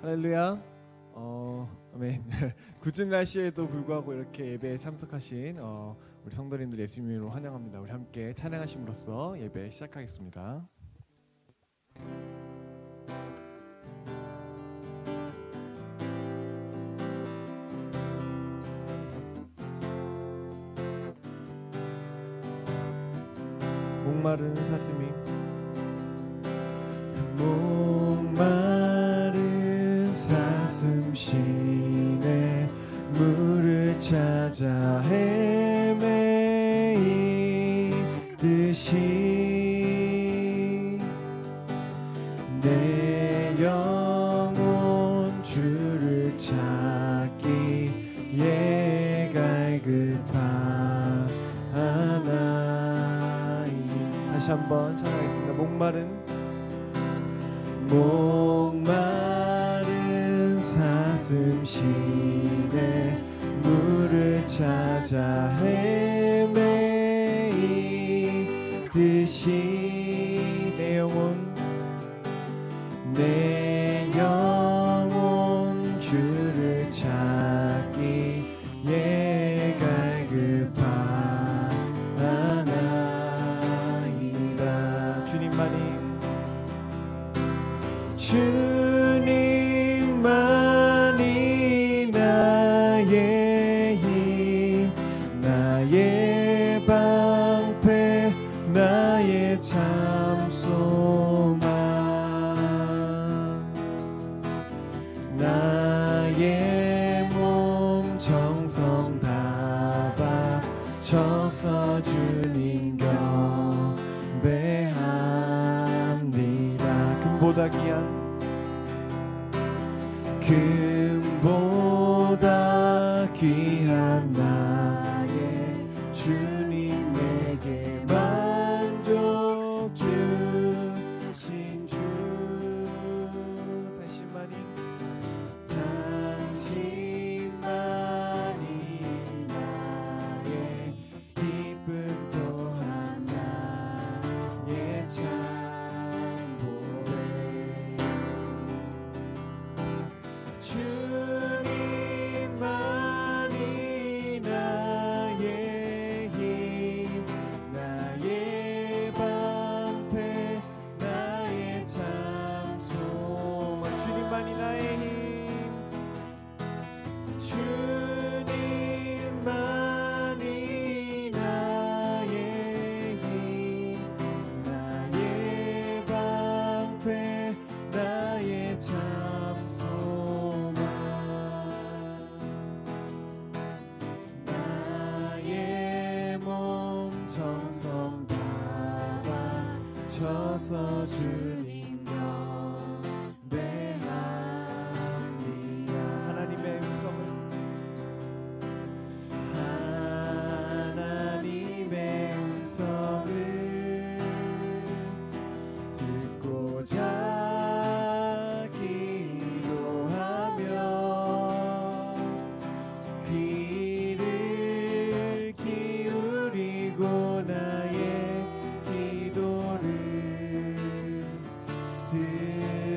할렐루야. 아멘. 굳은 날씨에도 불구하고 이렇게 예배에 참석하신 우리 성도님들 예수님으로 환영합니다. 우리 함께 찬양하심으로써 예배 시작하겠습니다. 목마른 사슴이 목마른 사슴 시내 물을 찾아 헤매이듯이 내 영혼 주를 찾기에 갈급하나이. 다시 한번 찬양하겠습니다. 목마른 사슴 시내 물을 찾아 헤매이듯이 내 영혼 주를 찾기에 갈급하나이다. 주님만이 나의 힘, 나의 방패, 나의 참 소망, 나의 몸 정성 다 바쳐서 주님 경배합니다. 금보다 귀한 나의 주님에게 만족 주신 주. 당신만이 나의 기쁨 또한 나의 참보배. 주님만이 나의 힘, 나의 방패, 나의 참 소망. 주님만이 나의 힘, 주님만이 나의 힘, 나의 방패, 나의 참 소망, 나의 몸 정성 다 바쳐서 주님 경배합니다. 하나님의 음성을 듣고자 기도하며 귀를 기울이고 나의 기도를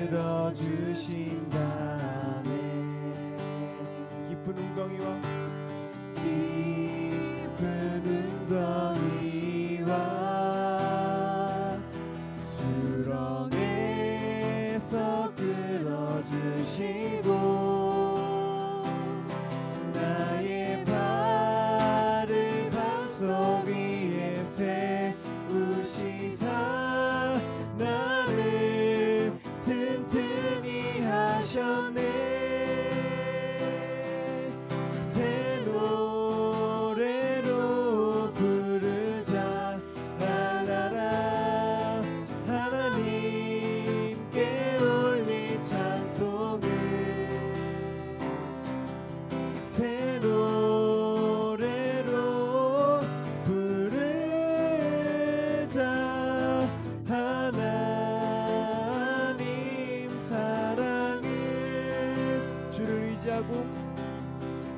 들어주신다네. 깊은 웅덩이와 수렁에서 끌어주시고 나의 발을 반석 위에 세우시사 나를 튼튼히 하셨네. 새 노래로 부르자 랄라라. 하나님께 올릴 찬송을 새 노래로 부르자. 하나님 사랑을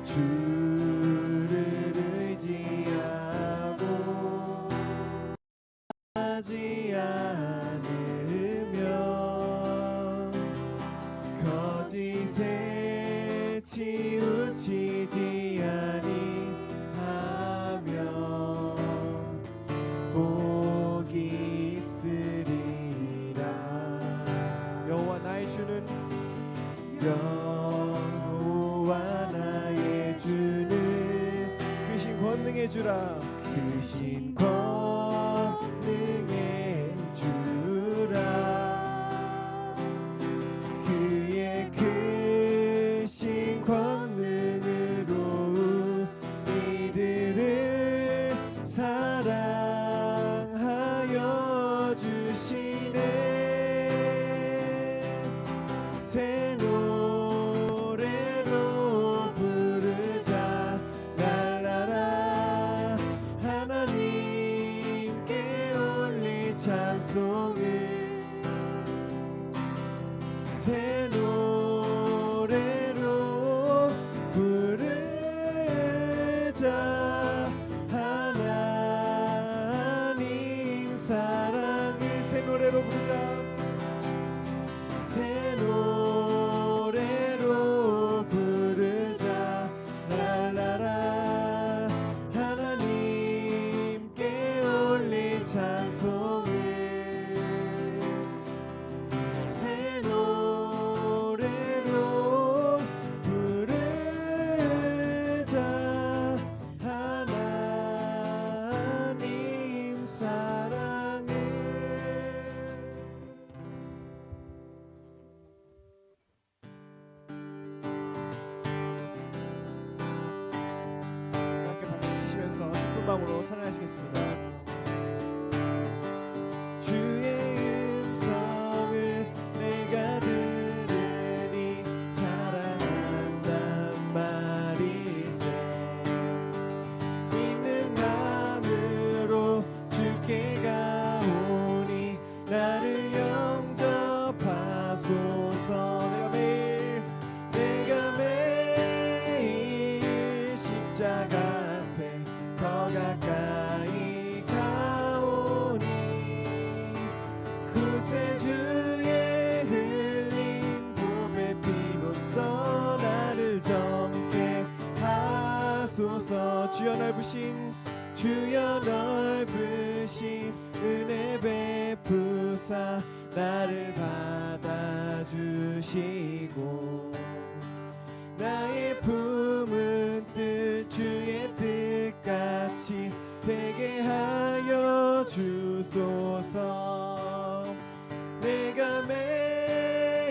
주를 의지하고 하지 않으면 거짓 곳에 치우치지 아니하며 복이 있으리라. 여호와 나의 주는 여호와 나의 주는 크신 권능의 주라. 크신 권능의 주라. 그의 크신 권능으로 이들을 사랑하여 주시네. 새 노래로 부르자 랄라라. 하나님께 올릴 찬송을 새 노래로 부르자. 하나님 사랑을 새 노래로 부르자. 새 노래로 부르자 랄라라. 하나님께 올릴 찬송을 새 노래로 부르자. 하나님 사랑을. 함께 박수 치시면서 기쁜 마음으로 찬양하시겠습니다. 주의 음성을 내가 들으니 사랑한단 말일세. 있는 마음으로 주께 가오니 나를 영접하소서. 내가 매일 십자가 앞에 더 가까이 가오니 구세주의 흘린 보배 피로써 나를 정케 하소서. 주여 넓으신 은혜 베푸사 나를 받아주시고 나의 품은 뜻 주의 뜻같이 되게 하여 주소서. 내가 매일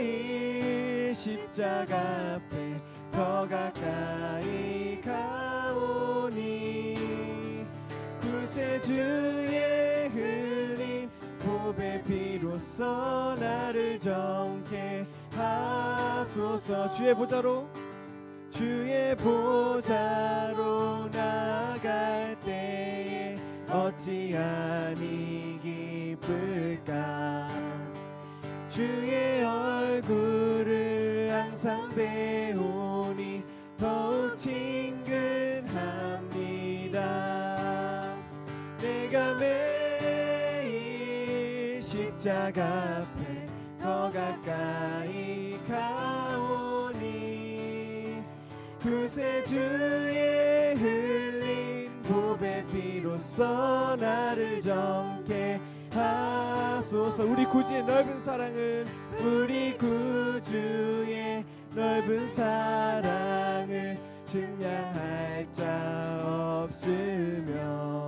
십자가 앞에 더 가까이 가오니 구세주의 흘린 보배 피로써 나를 정케 하소서. 주의 보좌로 나갈 때에 어찌하니 기쁠까. 주의 얼굴을 항상 배우니 더욱 친근합니다. 내가 매일 십자가 앞에 더 가까이 가오니 구세주의 흘린 보배 피로써 나를 정케 하소서. 우리 구주의 넓은 사랑을 측량할 자 없으며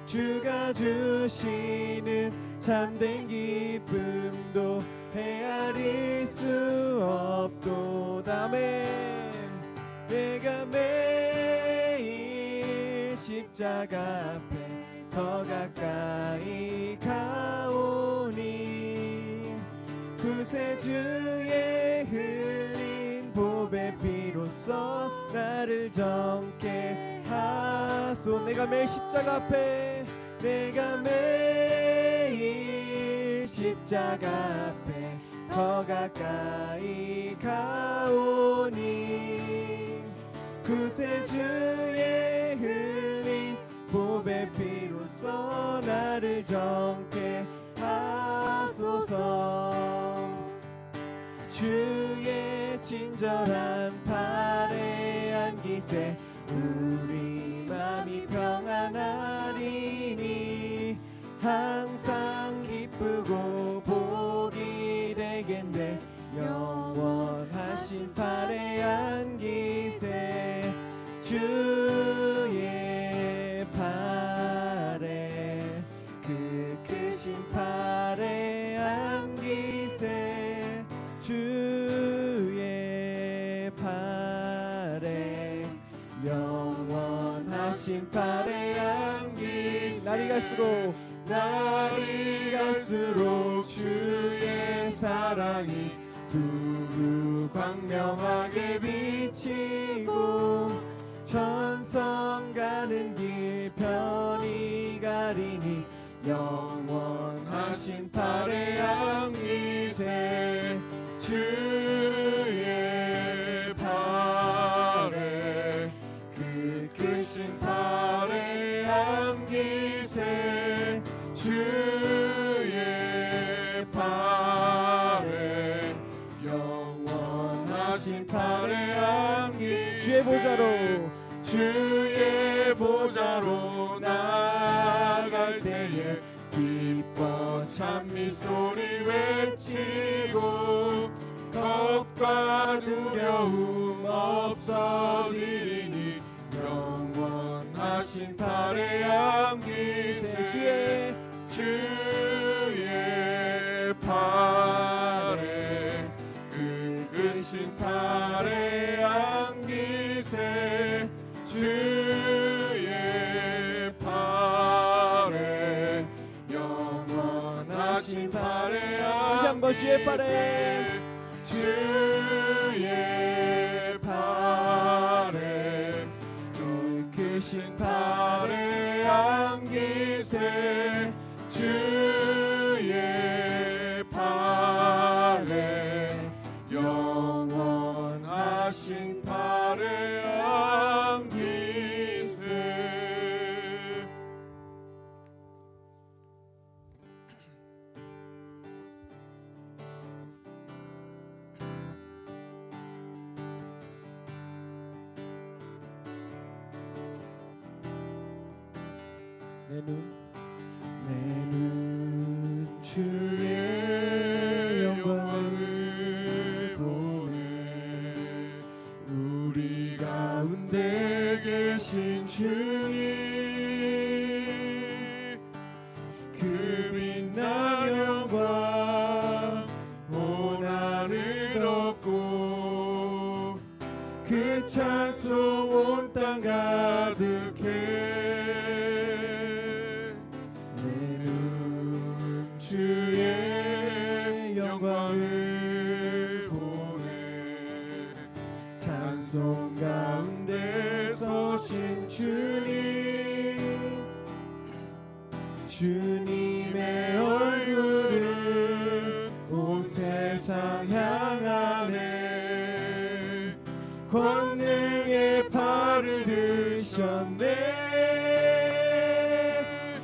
주가 주시는 참된 기쁨도 헤아릴 수 없도다. 내가 매일 십자가 앞에 더 가까이 가오니 구세주의 흘린 보배 피로써 나를 정케 하소. 내가 매일 십자가 앞에 더 가까이 가오니 구세주의 흘린 보배 피로써 나를 정케 하소서. 주의 친절한 팔에 안기세 우리 맘이 평안하리니 항상 기쁘고 복이 되겠네 영원하신 팔에 안기세 주의 팔에 그 크신 팔에 안기세 주의 팔에 영원하신 팔에 안기세 날이 갈수록 주의 사랑이 두루 광명하게 비치고 천성 가는 길 편히 가리니 영원하신 팔에 안기세 주의 팔에 그 크신 팔에 안기세 주의 팔에 영원하신 팔에 안기세 주의 보좌로 나갈 때에 기뻐 찬미 소리 외치고 겁과 두려움 없어지리니 영원하신 팔에 안기세 주의 팔에 그 크신 팔에 안기세 주의 팔에 영원하신 팔에 다시 한번 주의 팔에 그 크신 팔에 안기세 주의 팔에 영원하신 팔에 안기세 내 눈 주의 영광을 보네 우리 가운데 계신 주님 그 빛난 영광 온 하늘 덮고 그 찬송 온 땅 가득해 주의 영광을 보내 찬송 가운데 서신 주님의 얼굴을 온 세상 향하네 권능의 팔을 드셨네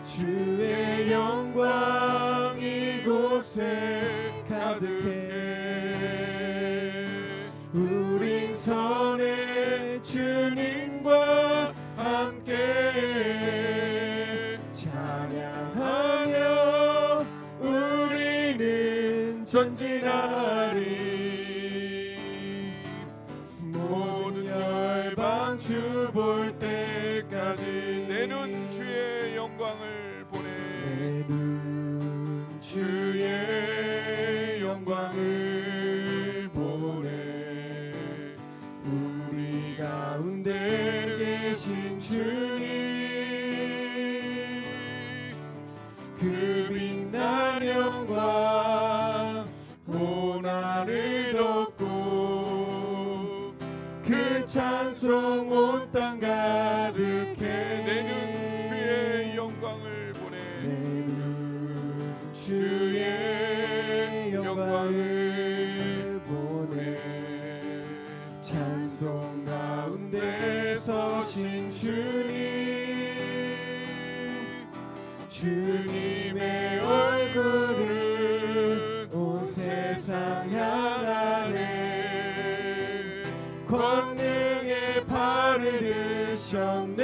주의 영광 이곳에 가득해 우린 선의 주님과 함께 찬양하며 우리는 전진하리 모든 열방 주 볼 때까지 내 눈 주의 영광을 보내 내 눈 주의 영광을 보내 우리 가운데 계신 주님 그 빛난 영광 온 하늘 덮고 그 찬송 온 땅 가득해 내 눈 주의 영광을 보내 내 눈 주의 영광을 보내 찬송 가운데 서신 주님의 얼굴을 온 세상 향하 권능의 발을 드셨네.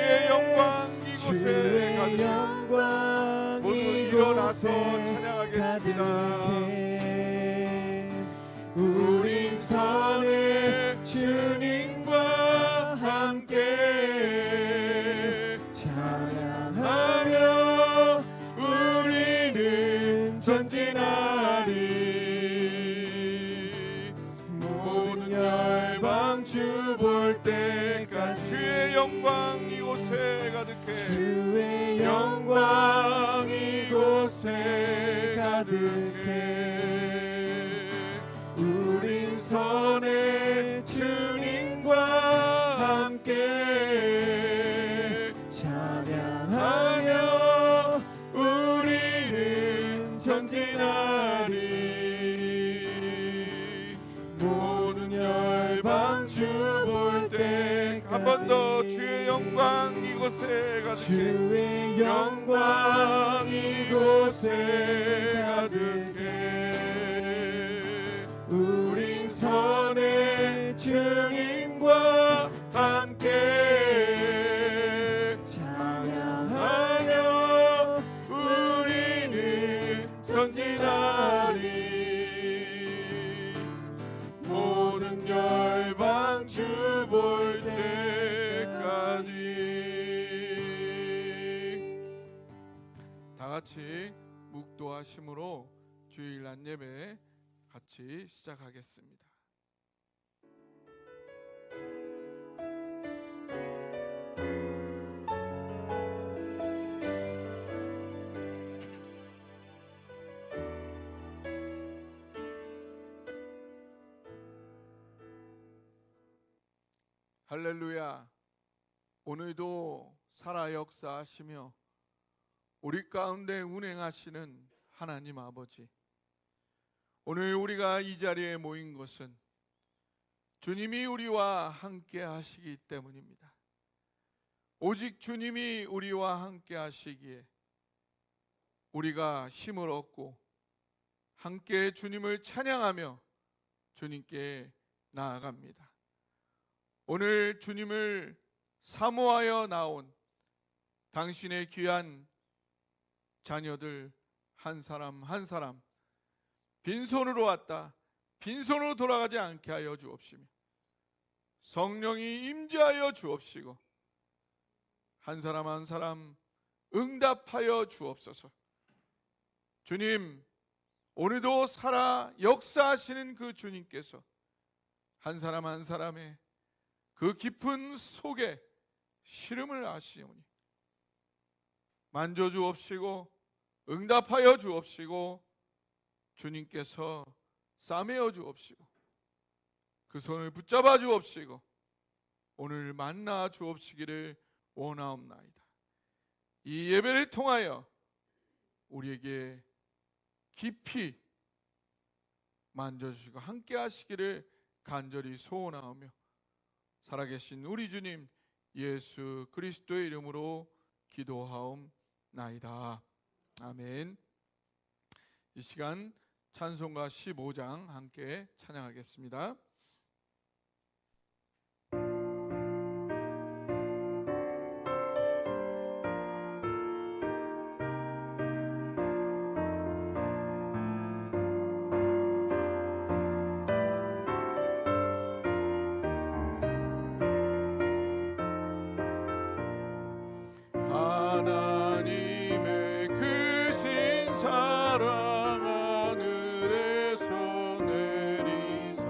주의 영광 이곳에 주의 가득해. 영광 모두 일어나서 이곳에 찬양하겠습니다. 가득해. 우린 선을 주님과 함께 찬양하며 우리는 전진하리. 모든 열방 주 볼 때까지 주의 영광 이곳에 가득해. 주의 영광 이곳에 가득해. 우린 선의 주님과 함께 찬양하며 우리는 전진하리. 모든 열방 주 볼 때까지 한 번 더 주의 영광 이곳에 가득해. 주의 영광 이곳에 가득해. 우린 선의 주님과 함께 찬양하며 우리는 전진하리. 모든 열방 주 볼 때까지. 다 같이 묵도하심으로 주일 낮 예배 같이 시작하겠습니다. 할렐루야. 오늘도 살아 역사하시며 우리 가운데 운행하시는 하나님 아버지, 오늘 우리가 이 자리에 모인 것은 주님이 우리와 함께 하시기 때문입니다. 오직 주님이 우리와 함께 하시기에 우리가 힘을 얻고 함께 주님을 찬양하며 주님께 나아갑니다. 오늘 주님을 사모하여 나온 당신의 귀한 자녀들 한 사람 한 사람 빈손으로 왔다 빈손으로 돌아가지 않게 하여 주옵시며 성령이 임재하여 주옵시고 한 사람 한 사람 응답하여 주옵소서. 주님, 오늘도 살아 역사하시는 그 주님께서 한 사람 한 사람의 그 깊은 속에 시름을 아시오니 만져주옵시고 응답하여 주옵시고 주님께서 싸매어 주옵시고 그 손을 붙잡아 주옵시고 오늘 만나 주옵시기를 원하옵나이다. 이 예배를 통하여 우리에게 깊이 만져주시고 함께 하시기를 간절히 소원하오며 살아계신 우리 주님 예수 그리스도의 이름으로 기도하옵나이다. 아멘. 이 시간 찬송가 15장 함께 찬양하겠습니다. 하나님의 크신 사랑 하늘에서 내리사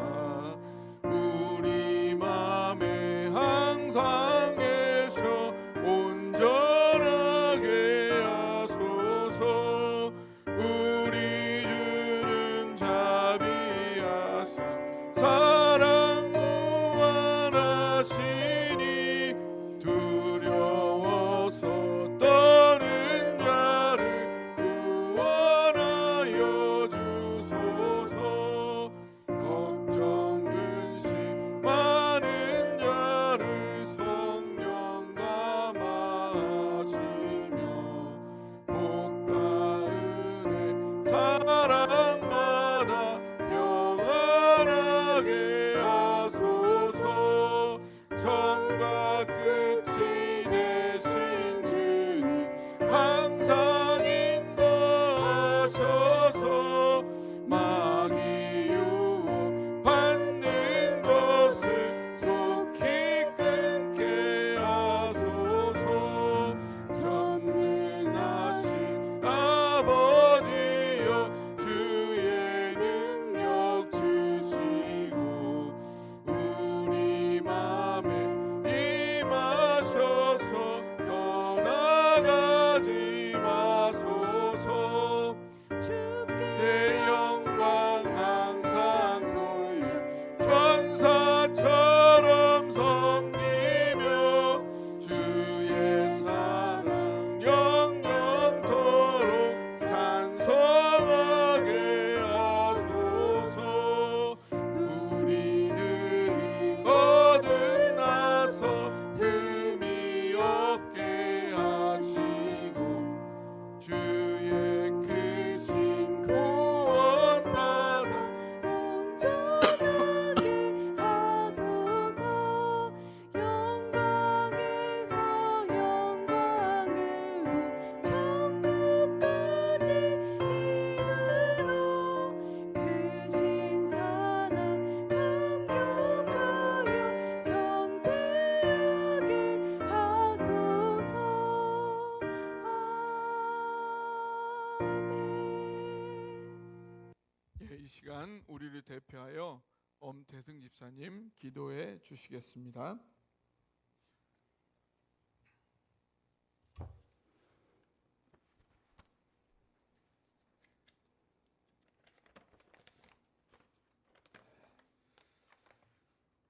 시간 우리를 대표하여 엄태승 집사님 기도해 주시겠습니다.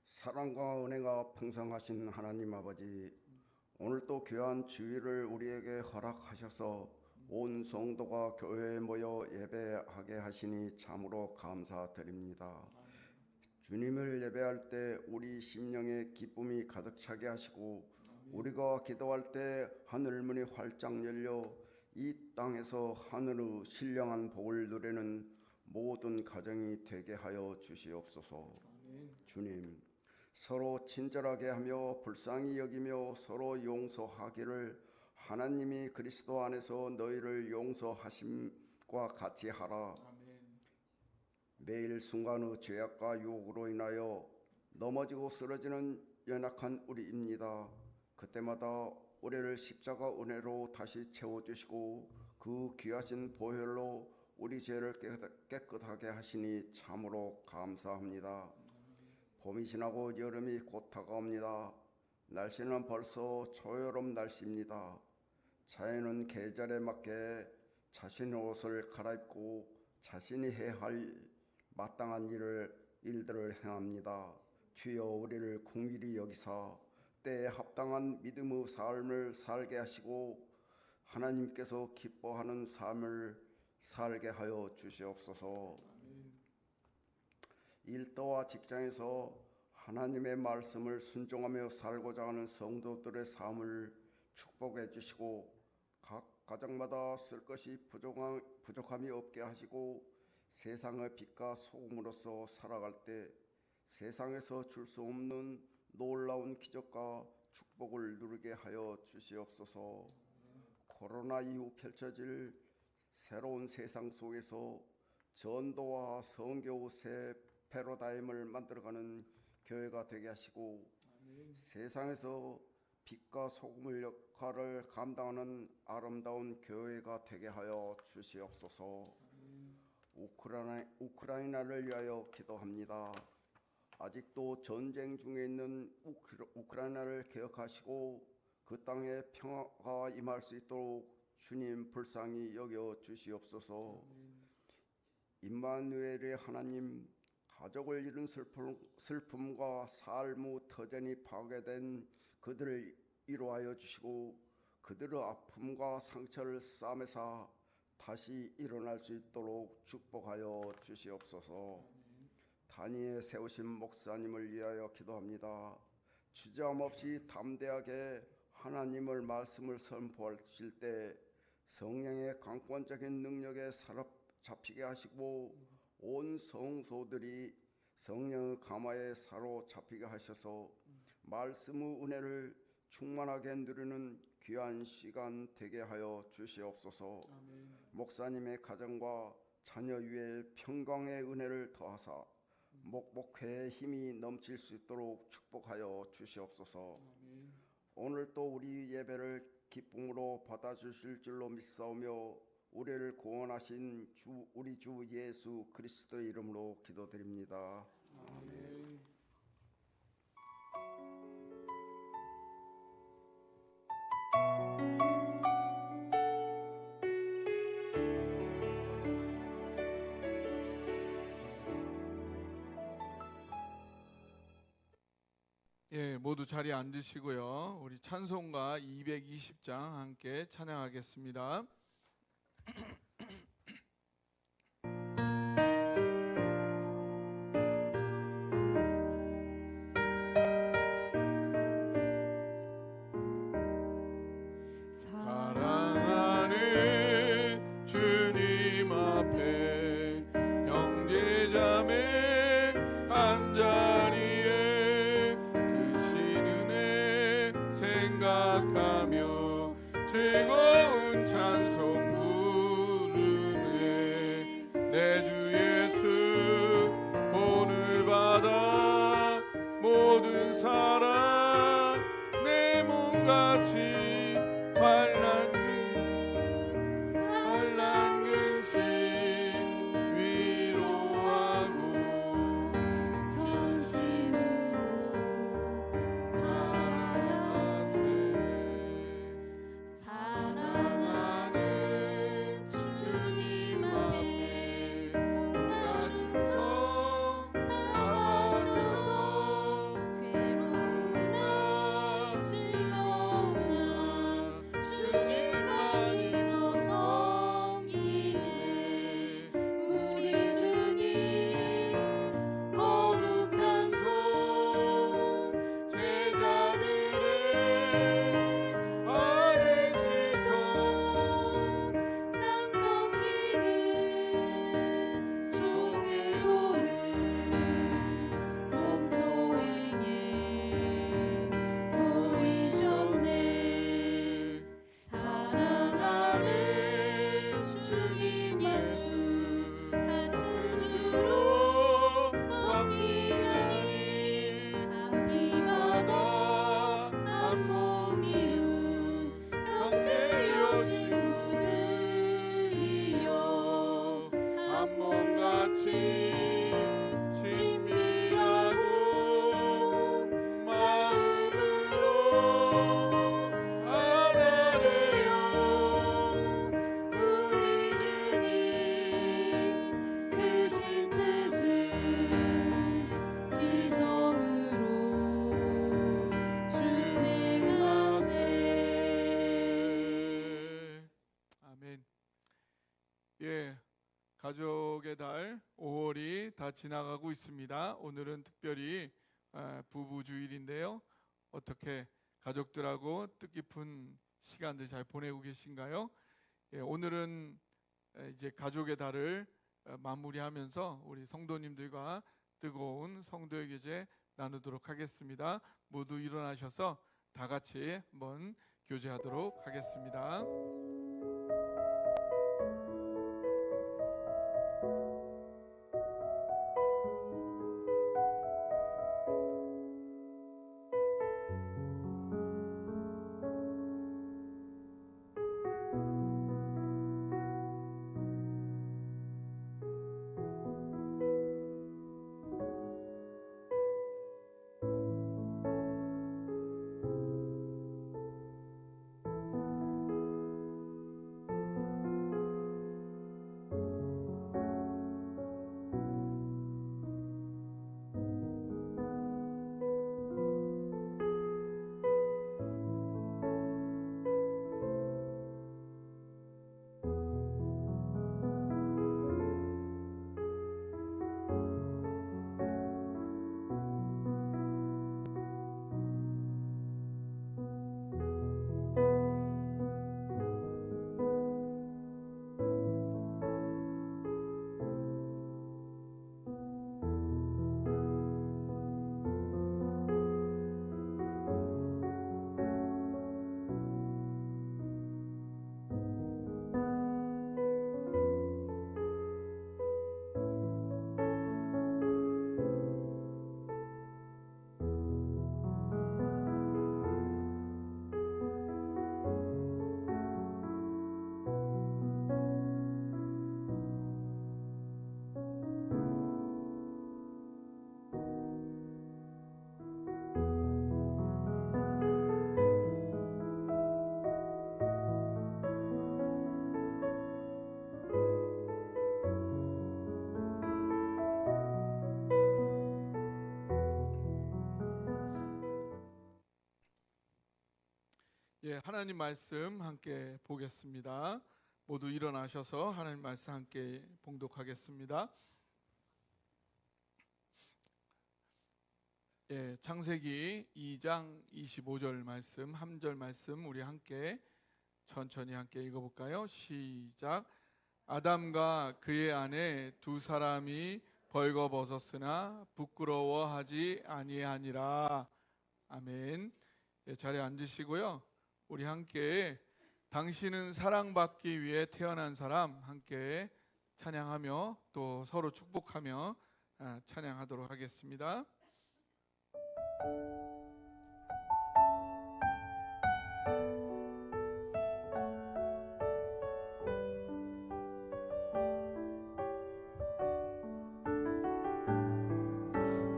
사랑과 은혜가 풍성하신 하나님 아버지, 오늘도 귀한 주일을 우리에게 허락하셔서 온 성도가 교회에 모여 예배하게 하시니 참으로 감사드립니다. 주님을 예배할 때 우리 심령에 기쁨이 가득 차게 하시고, 우리가 기도할 때 하늘문이 활짝 열려 이 땅에서 하늘의 신령한 복을 누리는 모든 가정이 되게 하여 주시옵소서. 주님, 서로 친절하게 하며 불쌍히 여기며 서로 용서하기를 하나님이 그리스도 안에서 너희를 용서하심과 같이 하라. 매일 순간의 죄악과 유혹으로 인하여 넘어지고 쓰러지는 연약한 우리입니다. 그때마다 우리를 십자가 은혜로 다시 채워주시고 그 귀하신 보혈로 우리 죄를 깨끗하게 하시니 참으로 감사합니다. 봄이 지나고 여름이 곧 다가옵니다. 날씨는 벌써 초여름 날씨입니다. 자연은 계절에 맞게 자신의 옷을 갈아입고 자신이 해야 할 마땅한 일들을 행합니다. 주여 우리를 긍휼히 여기사 때에 합당한 믿음의 삶을 살게 하시고 하나님께서 기뻐하는 삶을 살게 하여 주시옵소서. 일터와 직장에서 하나님의 말씀을 순종하며 살고자 하는 성도들의 삶을 축복해 주시고 각 가정마다 쓸 것이 부족함이 없게 하시고 세상의 빛과 소금으로서 살아갈 때 세상에서 줄 수 없는 놀라운 기적과 축복을 누리게 하여 주시옵소서. 코로나 이후 펼쳐질 새로운 세상 속에서 전도와 선교 새 패러다임을 만들어가는 교회가 되게 하시고 세상에서 빛과 소금의 역할을 감당하는 아름다운 교회가 되게 하여 주시옵소서. 우크라이나를 위하여 기도합니다. 아직도 전쟁 중에 있는 우크라이나를 기억하시고 그 땅에 평화가 임할 수 있도록 주님 불쌍히 여겨 주시옵소서. 임마누엘의 하나님, 가족을 잃은 슬픔과 삶의 터전이 파괴된 그들을 위로하여 주시고 그들의 아픔과 상처를 싸매사 다시 일어날 수 있도록 축복하여 주시옵소서. 단위에 세우신 목사님을 위하여 기도합니다. 주저함없이 담대하게 하나님의 말씀을 선포하실 때 성령의 강권적인 능력에 사로잡히게 하시고 온 성소들이 성령의 감화에 사로잡히게 하셔서 말씀의 은혜를 충만하게 누리는 귀한 시간 되게 하여 주시옵소서. 목사님의 가정과 자녀 위에 평강의 은혜를 더하사 목회의 힘이 넘칠 수 있도록 축복하여 주시옵소서. 오늘 또 우리 예배를 기쁨으로 받아주실 줄로 믿사오며 우리를 구원하신 우리 주 예수 그리스도의 이름으로 기도드립니다. 아멘. 예, 모두 자리에 앉으시고요. 우리 찬송가 220장 함께 찬양하겠습니다. 사랑하는 주님 앞에 형제자매 한자리에 드신 은혜 생각하며 즐거운 찬송 부르네. 내 주 예수 본을 받아 모든 사랑 내 몸같이 환난 근심 위로하네. 다 지나가고 있습니다. 오늘은 특별히 부부 주일인데요. 어떻게 가족들하고 뜻깊은 시간들 잘 보내고 계신가요? 예, 오늘은 이제 가족의 달을 마무리하면서 우리 성도님들과 뜨거운 성도의 교제 나누도록 하겠습니다. 모두 일어나셔서 다 같이 한번 교제하도록 하겠습니다. 예, 하나님 말씀 함께 보겠습니다. 모두 일어나셔서 하나님 말씀 함께 봉독하겠습니다. 예, 창세기 2장 25절 말씀, 3절 말씀 우리 함께 천천히 함께 읽어볼까요? 시작. 아담과 그의 아내 두 사람이 벌거벗었으나 부끄러워하지 아니하니라. 아멘. 예, 자리에 앉으시고요. 우리 함께 당신은 사랑받기 위해 태어난 사람 함께 찬양하며 또 서로 축복하며 찬양하도록 하겠습니다.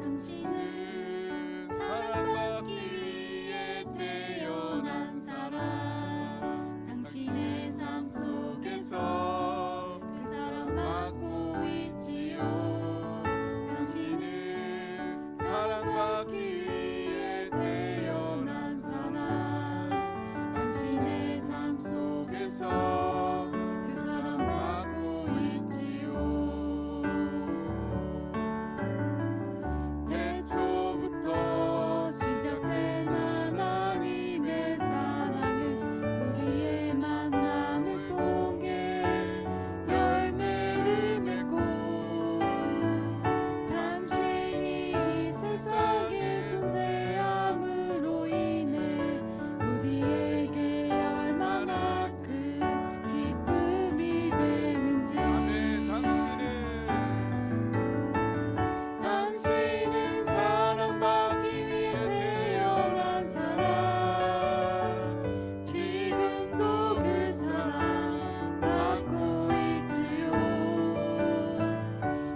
당신은 사랑받기 위해 태어난 사람, 당신의 삶 속에서 그 사랑 받고 있지요. 당신은 사랑받기 위해 태어난 사람, 당신의 삶 속에서 그 사랑 받고 있지요. 태초부터 시작된 하나님의 사랑은 우리의 만남을 통해 열매를 맺고 당신이 이 세상에 존재함으로 인해 우리에게 얼마나 큰 기쁨이 되는지. 아멘. 당신은 사랑받기 위해 태어난 사람, 지금도 그 사랑 받고 있지요.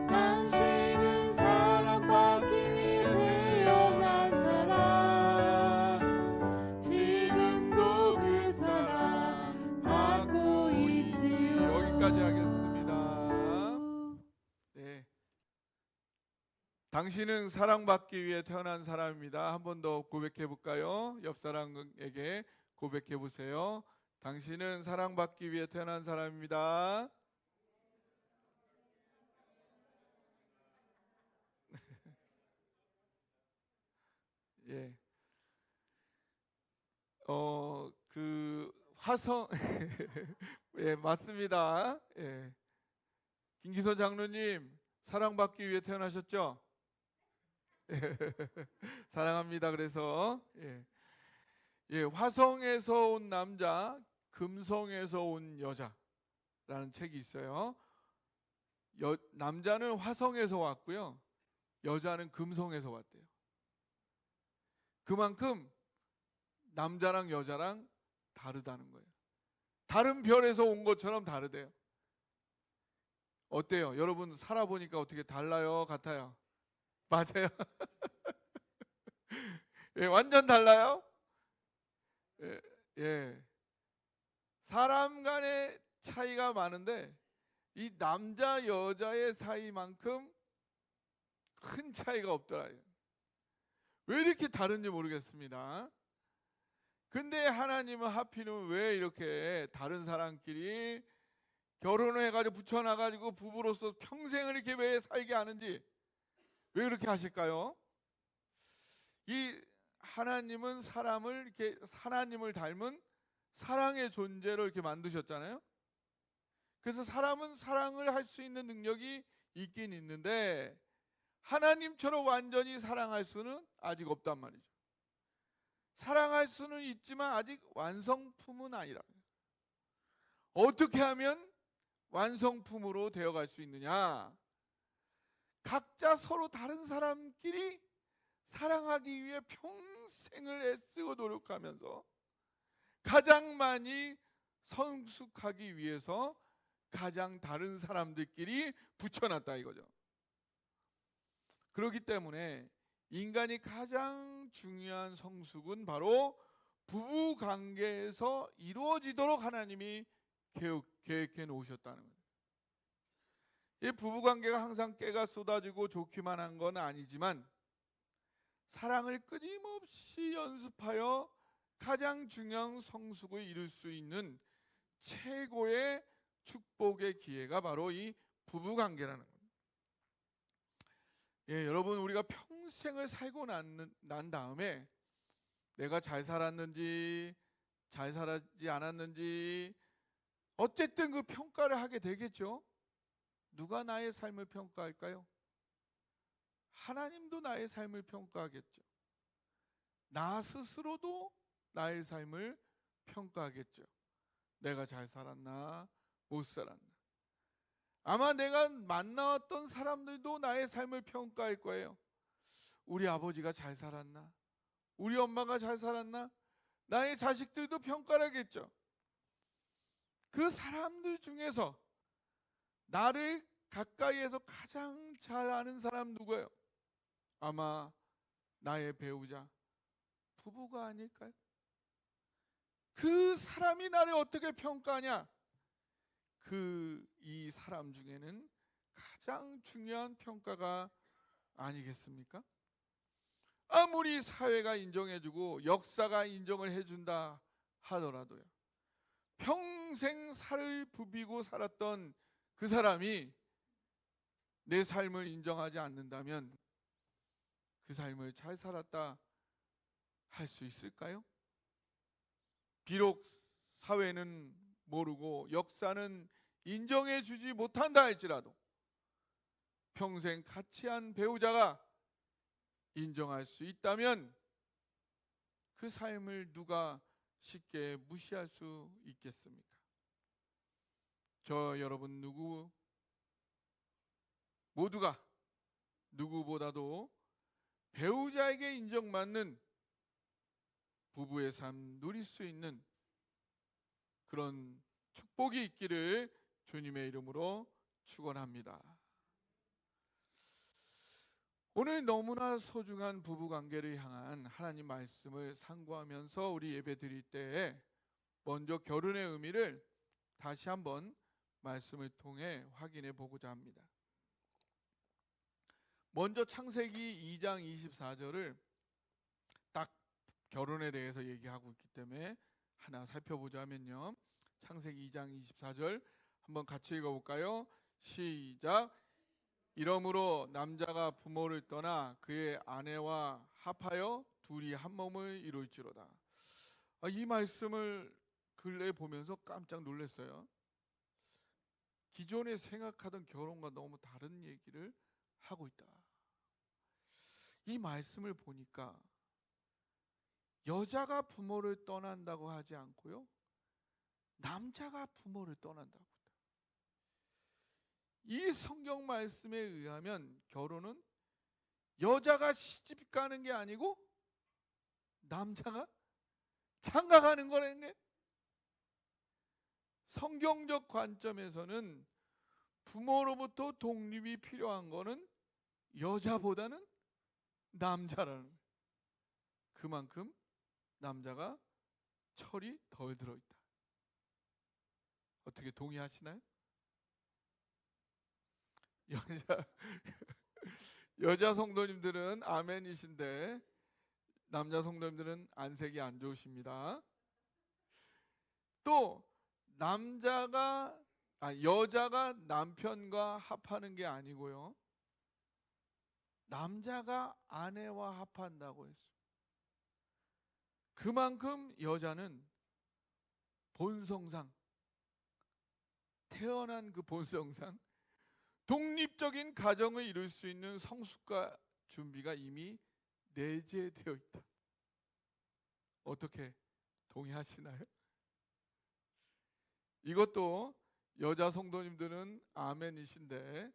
당신은 사랑받기 위해 태어난 사람, 지금도 그 사랑 받고 있지요. 여기까지 하겠습니다. 네. 당신은 사랑받기 위해 태어난 사람입니다. 한 번 더 고백해 볼까요? 옆 사람에게 고백해 보세요. 당신은 사랑받기 위해 태어난 사람입니다. 예. 그 화성 예, 맞습니다. 예. 김기선 장로님 사랑받기 위해 태어나셨죠? 사랑합니다. 그래서 예, 화성에서 온 남자, 금성에서 온 여자라는 책이 있어요. 남자는 화성에서 왔고요, 여자는 금성에서 왔대요. 그만큼 남자랑 여자랑 다르다는 거예요. 다른 별에서 온 것처럼 다르대요. 어때요? 여러분 살아보니까 어떻게 달라요? 같아요? 맞아요. 예, 완전 달라요. 예, 예. 사람 간의 차이가 많은데 이 남자 여자의 사이만큼 큰 차이가 없더라고요. 왜 이렇게 다른지 모르겠습니다. 근데 하나님은 하필이면 왜 이렇게 다른 사람끼리 결혼을 해가지고 붙여놔가지고 부부로서 평생을 이렇게 왜 살게 하는지, 왜 그렇게 하실까요? 이 하나님은 사람을 이렇게 하나님을 닮은 사랑의 존재로 이렇게 만드셨잖아요. 그래서 사람은 사랑을 할 수 있는 능력이 있긴 있는데 하나님처럼 완전히 사랑할 수는 아직 없단 말이죠. 사랑할 수는 있지만 아직 완성품은 아니라. 어떻게 하면 완성품으로 되어갈 수 있느냐? 각자 서로 다른 사람끼리 사랑하기 위해 평생을 애쓰고 노력하면서 가장 많이 성숙하기 위해서 가장 다른 사람들끼리 붙여놨다 이거죠. 그렇기 때문에 인간이 가장 중요한 성숙은 바로 부부 관계에서 이루어지도록 하나님이 계획해 놓으셨다는 거예요. 이 부부 관계가 항상 깨가 쏟아지고 좋기만 한 건 아니지만 사랑을 끊임없이 연습하여 가장 중요한 성숙을 이룰 수 있는 최고의 축복의 기회가 바로 이 부부 관계라는 거예요. 예, 여러분 우리가 평생을 살고 난 다음에 내가 잘 살았는지 잘 살지 않았는지 어쨌든 그 평가를 하게 되겠죠. 누가 나의 삶을 평가할까요? 하나님도 나의 삶을 평가하겠죠. 나 스스로도 나의 삶을 평가하겠죠. 내가 잘 살았나 못 살았나. 아마 내가 만나왔던 사람들도 나의 삶을 평가할 거예요. 우리 아버지가 잘 살았나? 우리 엄마가 잘 살았나? 나의 자식들도 평가를 하겠죠. 그 사람들 중에서 나를 가까이에서 가장 잘 아는 사람 누구예요? 아마 나의 배우자, 부부가 아닐까요? 그 사람이 나를 어떻게 평가하냐? 이 사람 중에는 가장 중요한 평가가 아니겠습니까? 아무리 사회가 인정해주고 역사가 인정을 해준다 하더라도요, 평생 살을 부비고 살았던 그 사람이 내 삶을 인정하지 않는다면 그 삶을 잘 살았다 할 수 있을까요? 비록 사회는 모르고 역사는 인정해 주지 못한다 할지라도 평생 같이 한 배우자가 인정할 수 있다면 그 삶을 누가 쉽게 무시할 수 있겠습니까? 저 여러분 모두가 누구보다도 배우자에게 인정받는 부부의 삶 누릴 수 있는 그런 축복이 있기를 주님의 이름으로 축원합니다. 오늘 너무나 소중한 부부 관계를 향한 하나님 말씀을 상고하면서 우리 예배 드릴 때에 먼저 결혼의 의미를 다시 한번 말씀을 통해 확인해 보고자 합니다. 먼저 창세기 2장 24절을 딱 결혼에 대해서 얘기하고 있기 때문에 하나 살펴보자면요. 창세기 2장 24절 한번 같이 읽어볼까요? 시작. 이러므로 남자가 부모를 떠나 그의 아내와 합하여 둘이 한 몸을 이룰지로다. 이 말씀을 근래에 보면서 깜짝 놀랐어요. 기존에 생각하던 결혼과 너무 다른 얘기를 하고 있다. 이 말씀을 보니까 여자가 부모를 떠난다고 하지 않고요, 남자가 부모를 떠난다고 했다. 이 성경 말씀에 의하면 결혼은 여자가 시집 가는 게 아니고 남자가 장가 가는 거라는 게, 성경적 관점에서는 부모로부터 독립이 필요한 거는 여자보다는 남자라는 거예요. 그만큼 남자가 철이 덜 들어있다. 어떻게 동의하시나요? 여자 성도님들은 아멘이신데 남자 성도님들은 안색이 안 좋으십니다. 또 여자가 남편과 합하는 게 아니고요, 남자가 아내와 합한다고 했어요. 그만큼 여자는 본성상, 태어난 그 본성상 독립적인 가정을 이룰 수 있는 성숙과 준비가 이미 내재되어 있다. 어떻게 동의하시나요? 이것도 여자 성도님들은 아멘이신데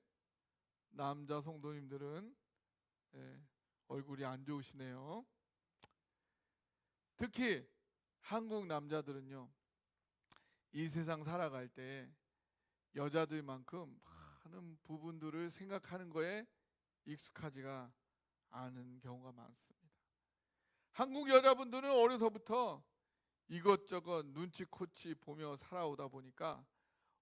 남자 성도님들은 얼굴이 안 좋으시네요. 특히 한국 남자들은요, 이 세상 살아갈 때 여자들만큼 많은 부분들을 생각하는 거에 익숙하지가 않은 경우가 많습니다. 한국 여자분들은 어려서부터 이것저것 눈치코치 보며 살아오다 보니까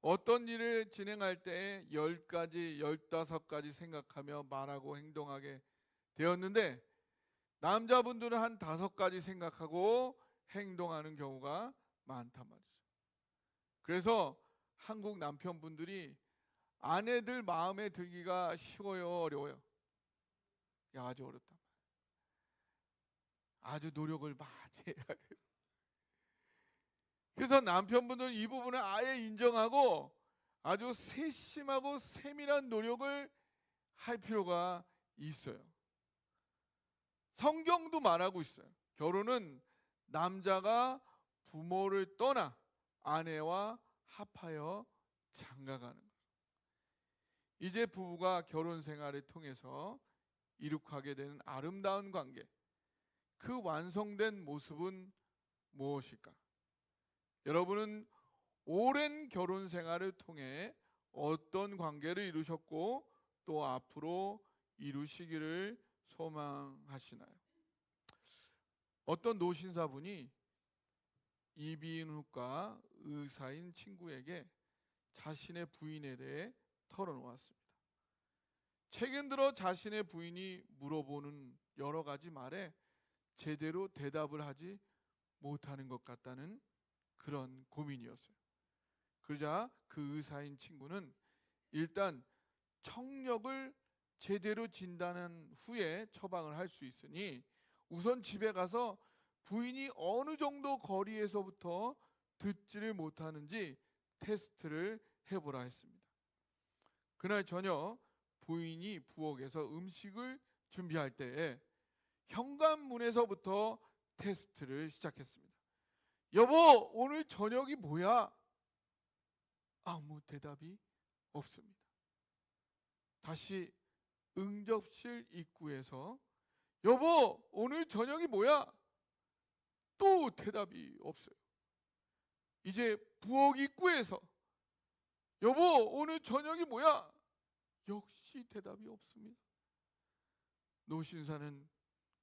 어떤 일을 진행할 때 10가지, 15가지 생각하며 말하고 행동하게 되었는데, 남자분들은 한 5가지 생각하고 행동하는 경우가 많단 말이죠. 그래서 한국 남편분들이 아내들 마음에 들기가 쉬워요, 어려워요? 아주 어렵단 말이에요. 아주 노력을 많이 해야 해요. 그래서 남편분들은 이 부분을 아예 인정하고 아주 세심하고 세밀한 노력을 할 필요가 있어요. 성경도 말하고 있어요. 결혼은 남자가 부모를 떠나 아내와 합하여 장가가는 것. 이제 부부가 결혼 생활을 통해서 이룩하게 되는 아름다운 관계, 그 완성된 모습은 무엇일까? 여러분은 오랜 결혼 생활을 통해 어떤 관계를 이루셨고 또 앞으로 이루시기를 소망하시나요? 어떤 노신사분이 이비인후과 의사인 친구에게 자신의 부인에 대해 털어놓았습니다. 최근 들어 자신의 부인이 물어보는 여러 가지 말에 제대로 대답을 하지 못하는 것 같다는 그런 고민이었어요. 그러자 그 의사인 친구는 일단 청력을 제대로 진단한 후에 처방을 할 수 있으니 우선 집에 가서 부인이 어느 정도 거리에서부터 듣지를 못하는지 테스트를 해보라 했습니다. 그날 저녁 부인이 부엌에서 음식을 준비할 때에 현관문에서부터 테스트를 시작했습니다. 여보, 오늘 저녁이 뭐야? 아무 대답이 없습니다. 다시 응접실 입구에서 여보, 오늘 저녁이 뭐야? 또 대답이 없어요. 이제 부엌 입구에서 여보, 오늘 저녁이 뭐야? 역시 대답이 없습니다. 노신사는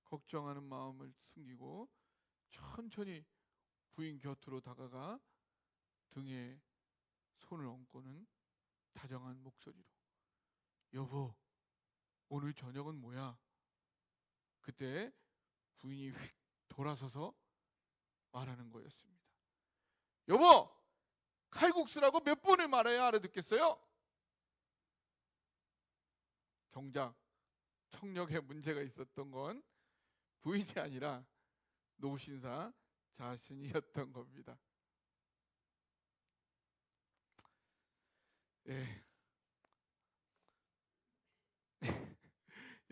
걱정하는 마음을 숨기고 천천히 부인 곁으로 다가가 등에 손을 얹고는 다정한 목소리로 여보, 오늘 저녁은 뭐야? 그때 부인이 휙 돌아서서 말하는 거였습니다. 여보, 칼국수라고 몇 번을 말해야 알아듣겠어요? 정작 청력에 문제가 있었던 건 부인이 아니라 노신사 자신이었던 겁니다. 예.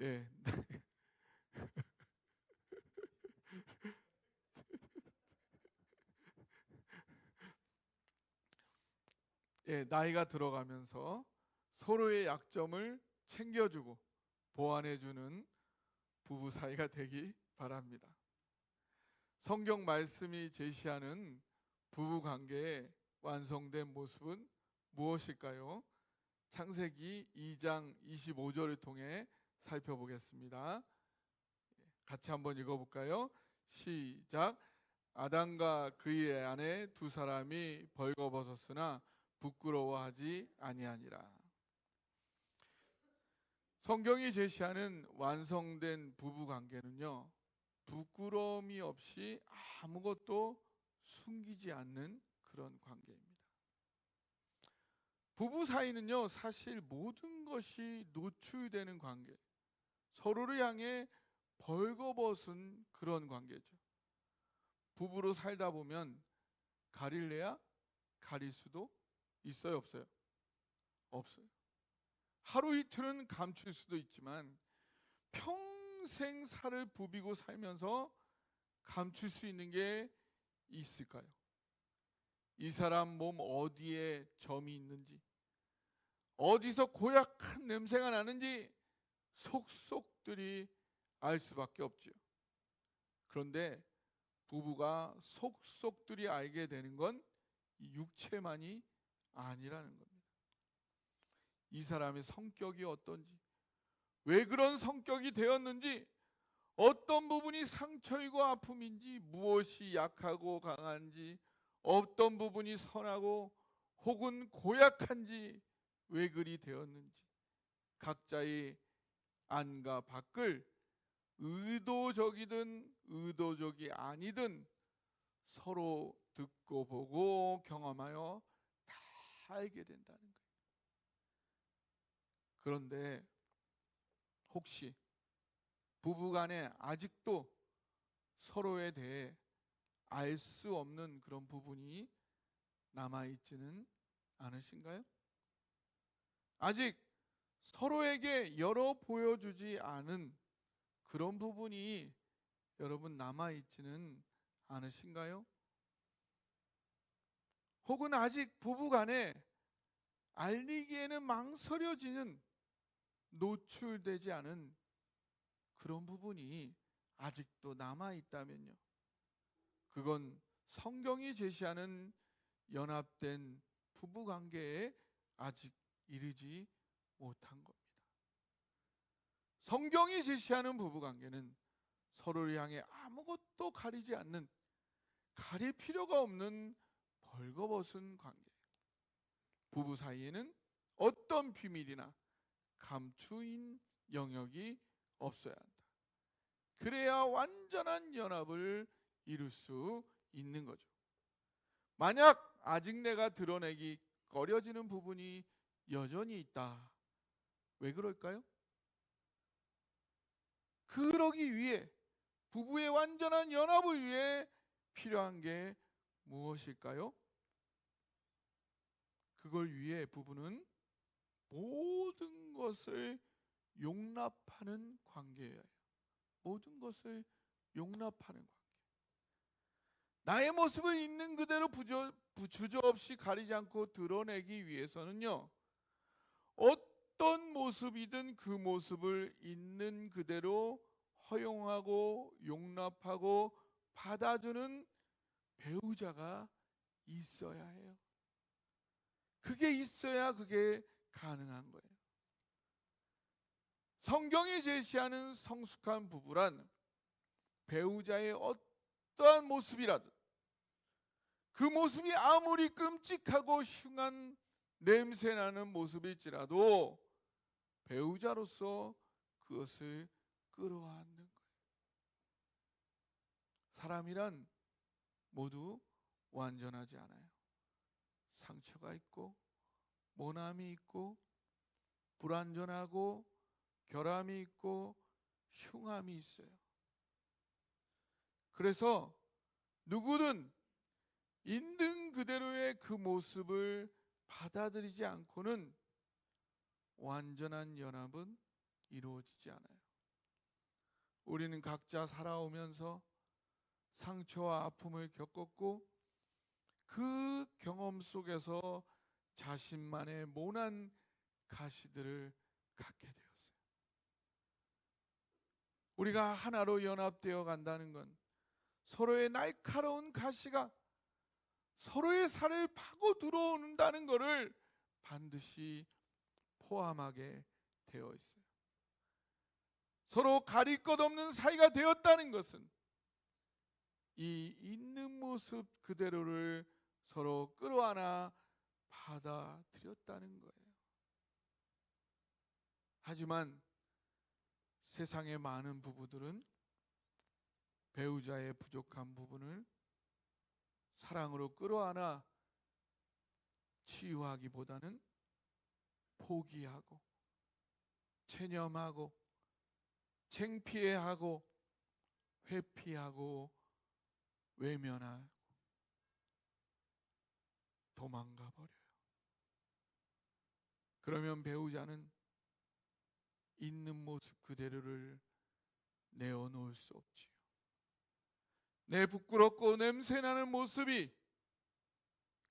예. 예, 나이가 들어가면서 서로의 약점을 챙겨주고 보완해주는 부부 사이가 되기 바랍니다. 성경 말씀이 제시하는 부부 관계의 완성된 모습은 무엇일까요? 창세기 2장 25절을 통해 살펴보겠습니다. 같이 한번 읽어볼까요? 시작. 아담과 그의 아내 두 사람이 벌거벗었으나 부끄러워하지 아니하니라. 성경이 제시하는 완성된 부부 관계는요, 부끄러움이 없이 아무것도 숨기지 않는 그런 관계입니다. 부부 사이는요, 사실 모든 것이 노출되는 관계, 서로를 향해 벌거벗은 그런 관계죠. 부부로 살다 보면 가릴래야 가릴 수도 있어요, 없어요? 없어요. 하루 이틀은 감출 수도 있지만 평생 살을 부비고 살면서 감출 수 있는 게 있을까요? 이 사람 몸 어디에 점이 있는지, 어디서 고약한 냄새가 나는지 속속들이 알 수밖에 없죠. 그런데 부부가 속속들이 알게 되는 건 육체만이 아니라는 겁니다. 이 사람의 성격이 어떤지, 왜 그런 성격이 되었는지, 어떤 부분이 상처이고 아픔인지, 무엇이 약하고 강한지, 어떤 부분이 선하고 혹은 고약한지, 왜 그리 되었는지, 각자의 안과 밖을 의도적이든 의도적이 아니든 서로 듣고 보고 경험하여 다 알게 된다는 거예요. 그런데 혹시 부부간에 아직도 서로에 대해 알 수 없는 그런 부분이 남아있지는 않으신가요? 아직 서로에게 열어 보여주지 않은 그런 부분이 여러분 남아있지는 않으신가요? 혹은 아직 부부간에 알리기에는 망설여지는, 노출되지 않은 그런 부분이 아직도 남아있다면요, 그건 성경이 제시하는 연합된 부부관계에 아직 이르지 못한 겁니다. 성경이 제시하는 부부관계는 서로를 향해 아무것도 가리지 않는, 가릴 필요가 없는 벌거벗은 관계. 부부 사이에는 어떤 비밀이나 감추인 영역이 없어야 한다. 그래야 완전한 연합을 이룰 수 있는 거죠. 만약 아직 내가 드러내기 꺼려지는 부분이 여전히 있다. 왜 그럴까요? 그러기 위해, 부부의 완전한 연합을 위해 필요한 게 무엇일까요? 그걸 위해 부부는 모든 것을 용납하는 관계예요. 모든 것을 용납하는 관계. 나의 모습을 있는 그대로 주저없이 가리지 않고 드러내기 위해서는요, 어떤 모습이든 그 모습을 있는 그대로 허용하고 용납하고 받아주는 배우자가 있어야 해요. 그게 있어야 그게 가능한 거예요. 성경이 제시하는 성숙한 부부란 배우자의 어떠한 모습이라도, 그 모습이 아무리 끔찍하고 흉한 냄새나는 모습일지라도 배우자로서 그것을 끌어안는 거예요. 사람이란 모두 완전하지 않아요. 상처가 있고 모남이 있고 불완전하고 결함이 있고 흉함이 있어요. 그래서 누구든 있는 그대로의 그 모습을 받아들이지 않고는 완전한 연합은 이루어지지 않아요. 우리는 각자 살아오면서 상처와 아픔을 겪었고 그 경험 속에서 자신만의 모난 가시들을 갖게 되었어요. 우리가 하나로 연합되어 간다는 건 서로의 날카로운 가시가 서로의 살을 파고 들어온다는 것을 반드시 포함하게 되어 있어요. 서로 가릴 것 없는 사이가 되었다는 것은 이 있는 모습 그대로를 서로 끌어안아 받아들였다는 거예요. 하지만 세상의 많은 부부들은 배우자의 부족한 부분을 사랑으로 끌어안아 치유하기보다는 포기하고 체념하고 창피해하고 회피하고 외면하고 도망가 버려요. 그러면 배우자는 있는 모습 그대로를 내어놓을 수 없지요. 내 부끄럽고 냄새나는 모습이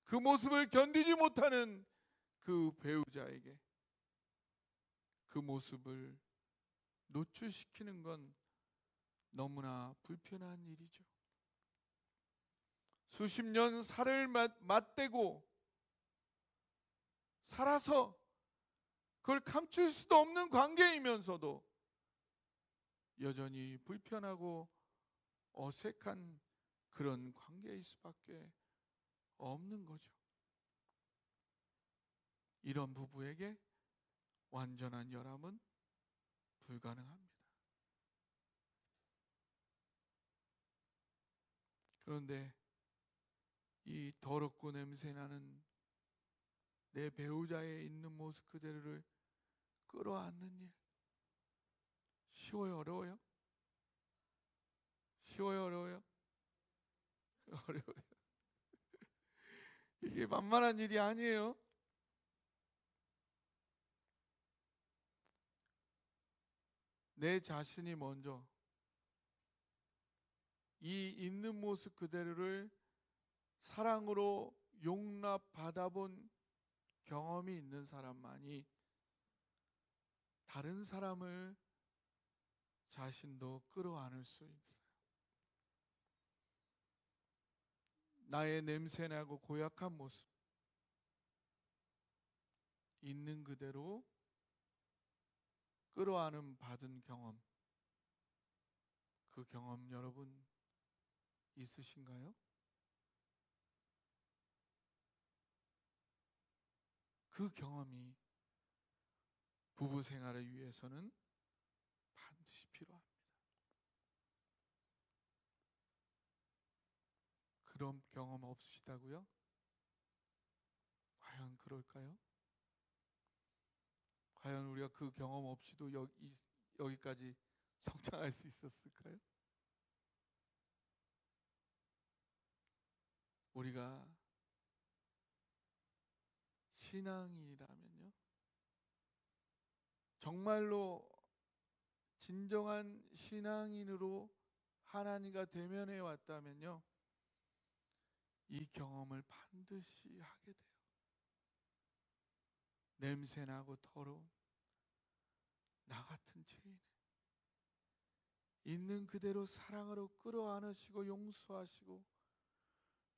그 모습을 견디지 못하는 그 배우자에게 그 모습을 노출시키는 건 너무나 불편한 일이죠. 수십 년 살을 맞대고 살아서 그걸 감출 수도 없는 관계이면서도 여전히 불편하고 어색한 그런 관계일 수밖에 없는 거죠. 이런 부부에게 완전한 연합은 불가능합니다. 그런데 이 더럽고 냄새나는 내 배우자의 있는 모습 그대로를 끌어안는 일 쉬워요, 어려워요? 쉬워요, 어려워요? 어려워요. 이게 만만한 일이 아니에요. 내 자신이 먼저 이 있는 모습 그대로를 사랑으로 용납받아본 경험이 있는 사람만이 다른 사람을 자신도 끌어안을 수 있어요. 나의 냄새나고 고약한 모습 있는 그대로 끌어안음 받은 경험, 그 경험 여러분 있으신가요? 그 경험이 부부 생활을 위해서는 반드시 필요합니다. 그런 경험 없으시다고요? 과연 그럴까요? 과연 우리가 그 경험 없이도 여기까지 성장할 수 있었을까요? 우리가 신앙인이라면요, 정말로 진정한 신앙인으로 하나님과 대면해 왔다면요, 이 경험을 반드시 하게 돼요. 냄새나고 더러운 나 같은 죄인을 있는 그대로 사랑으로 끌어안으시고 용서하시고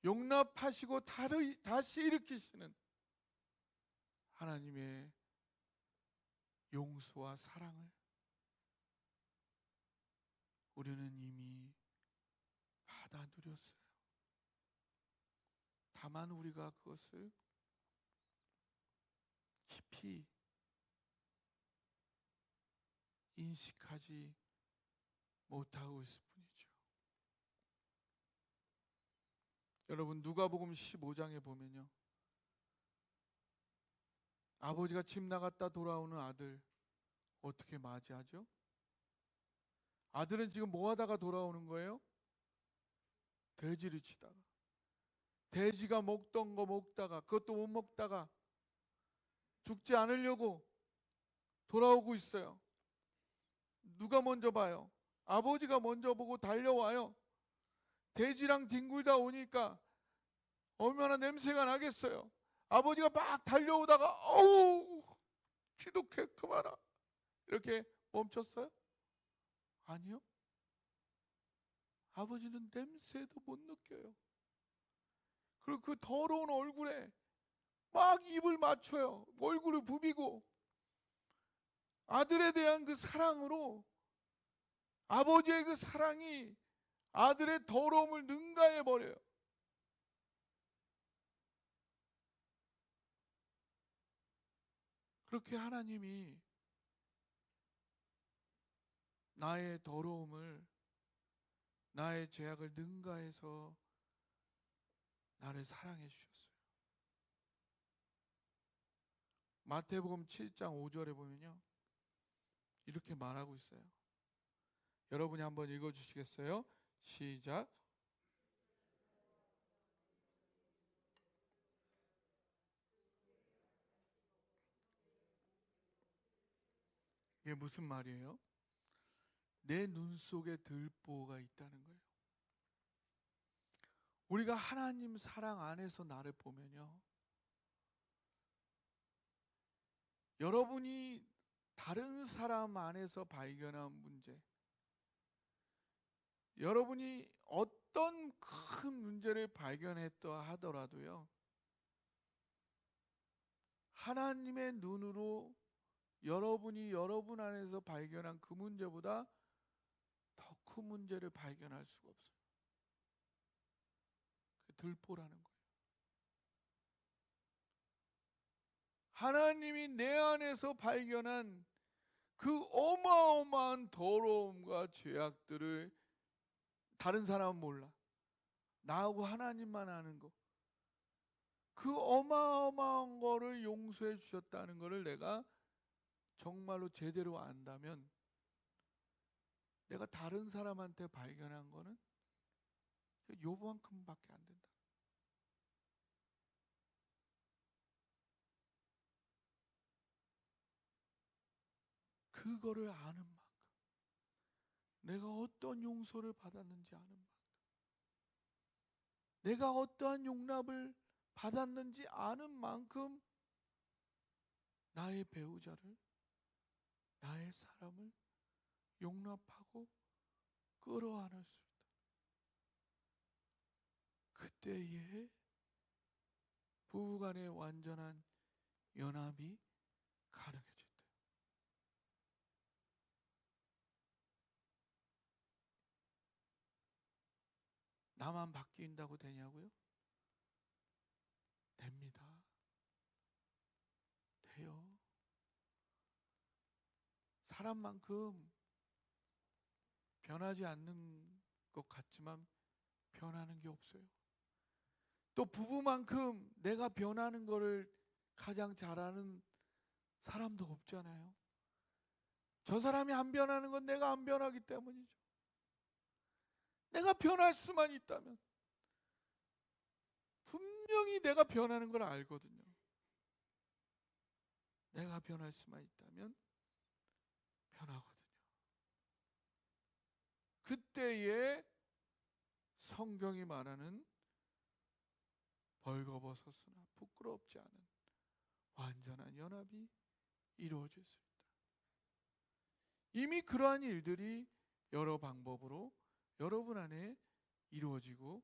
용납하시고 다시 일으키시는 하나님의 용서와 사랑을 우리는 이미 받아 누렸어요. 다만 우리가 그것을 깊이 인식하지 못하고 있을 뿐이죠. 여러분, 누가복음 15장에 보면요, 아버지가 집 나갔다 돌아오는 아들 어떻게 맞이하죠? 아들은 지금 뭐 하다가 돌아오는 거예요? 돼지를 치다가. 돼지가 먹던 거 먹다가 그것도 못 먹다가 죽지 않으려고 돌아오고 있어요. 누가 먼저 봐요? 아버지가 먼저 보고 달려와요. 돼지랑 뒹굴다 오니까 얼마나 냄새가 나겠어요. 아버지가 막 달려오다가 어우 지독해 그만아 이렇게 멈췄어요? 아니요. 아버지는 냄새도 못 느껴요. 그리고 그 더러운 얼굴에 막 입을 맞춰요. 얼굴을 부비고 아들에 대한 그 사랑으로 아버지의 그 사랑이 아들의 더러움을 능가해 버려요. 그렇게 하나님이 나의 더러움을 나의 죄악을 능가해서 나를 사랑해 주셨어요. 마태복음 7장 5절에 보면요. 이렇게 말하고 있어요. 여러분이 한번 읽어 주시겠어요? 시작. 이게 무슨 말이에요? 내 눈 속에 들보가 있다는 거예요. 우리가 하나님 사랑 안에서 나를 보면요. 여러분이 다른 사람 안에서 발견한 문제, 여러분이 어떤 큰 문제를 발견했다 하더라도요. 하나님의 눈으로 여러분이 여러분 안에서 발견한 그 문제보다 더 큰 문제를 발견할 수가 없어요. 그 들보라는 거예요. 하나님이 내 안에서 발견한 그 어마어마한 더러움과 죄악들을 다른 사람은 몰라. 나하고 하나님만 아는 거. 그 어마어마한 거를 용서해 주셨다는 거를 내가 정말로 제대로 안다면 내가 다른 사람한테 발견한 거는 요만큼밖에 안 된다. 그거를 아는 만큼 내가 어떤 용서를 받았는지 아는 만큼 내가 어떠한 용납을 받았는지 아는 만큼 나의 배우자를 나의 사람을 용납하고 끌어안을 수 있다. 그때에 부부간의 완전한 연합이 가능해진다. 나만 바뀐다고 되냐고요? 됩니다. 돼요. 사람만큼 변하지 않는 것 같지만 변하는 게 없어요. 또 부부만큼 내가 변하는 거를 가장 잘하는 사람도 없잖아요. 저 사람이 안 변하는 건 내가 안 변하기 때문이죠. 내가 변할 수만 있다면 분명히 내가 변하는 걸 알거든요. 내가 변할 수만 있다면 변하거든요. 그때에 성경이 말하는 벌거벗었으나 부끄럽지 않은 완전한 연합이 이루어질 수 있다. 이미 그러한 일들이 여러 방법으로 여러분 안에 이루어지고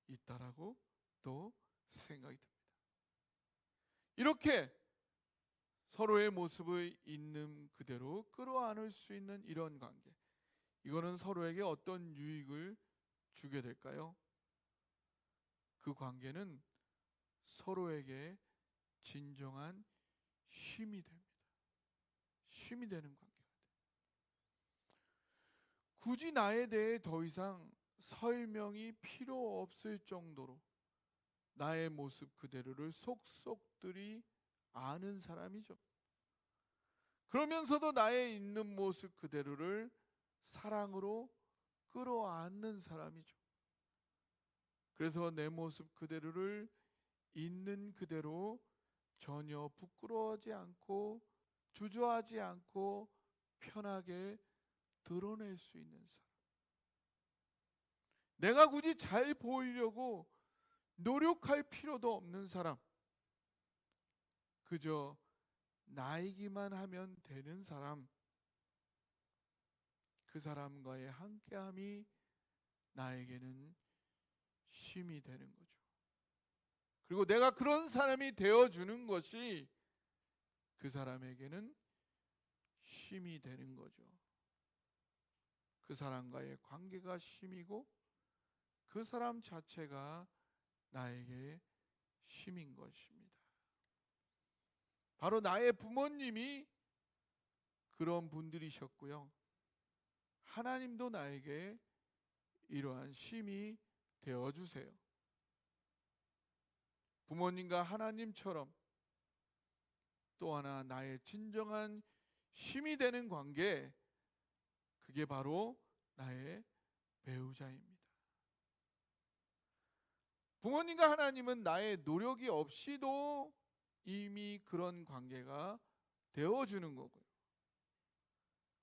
있다라고 또 생각이 듭니다. 이렇게 서로의 모습을 있는 그대로 끌어안을 수 있는 이런 관계, 이거는 서로에게 어떤 유익을 주게 될까요? 그 관계는 서로에게 진정한 쉼이 됩니다. 쉼이 되는 관계가 돼요. 굳이 나에 대해 더 이상 설명이 필요 없을 정도로 나의 모습 그대로를 속속들이 아는 사람이죠. 그러면서도 나의 있는 모습 그대로를 사랑으로 끌어안는 사람이죠. 그래서 내 모습 그대로를 있는 그대로 전혀 부끄러워하지 않고 주저하지 않고 편하게 드러낼 수 있는 사람. 내가 굳이 잘 보이려고 노력할 필요도 없는 사람. 그저 나이기만 하면 되는 사람. 그 사람과의 함께함이 나에게는 쉼이 되는 거죠. 그리고 내가 그런 사람이 되어주는 것이 그 사람에게는 쉼이 되는 거죠. 그 사람과의 관계가 쉼이고 그 사람 자체가 나에게 쉼인 것입니다. 바로 나의 부모님이 그런 분들이셨고요. 하나님도 나에게 이러한 쉼이 되어주세요. 부모님과 하나님처럼 또 하나 나의 진정한 쉼이 되는 관계, 그게 바로 나의 배우자입니다. 부모님과 하나님은 나의 노력이 없이도 이미 그런 관계가 되어주는 거고요.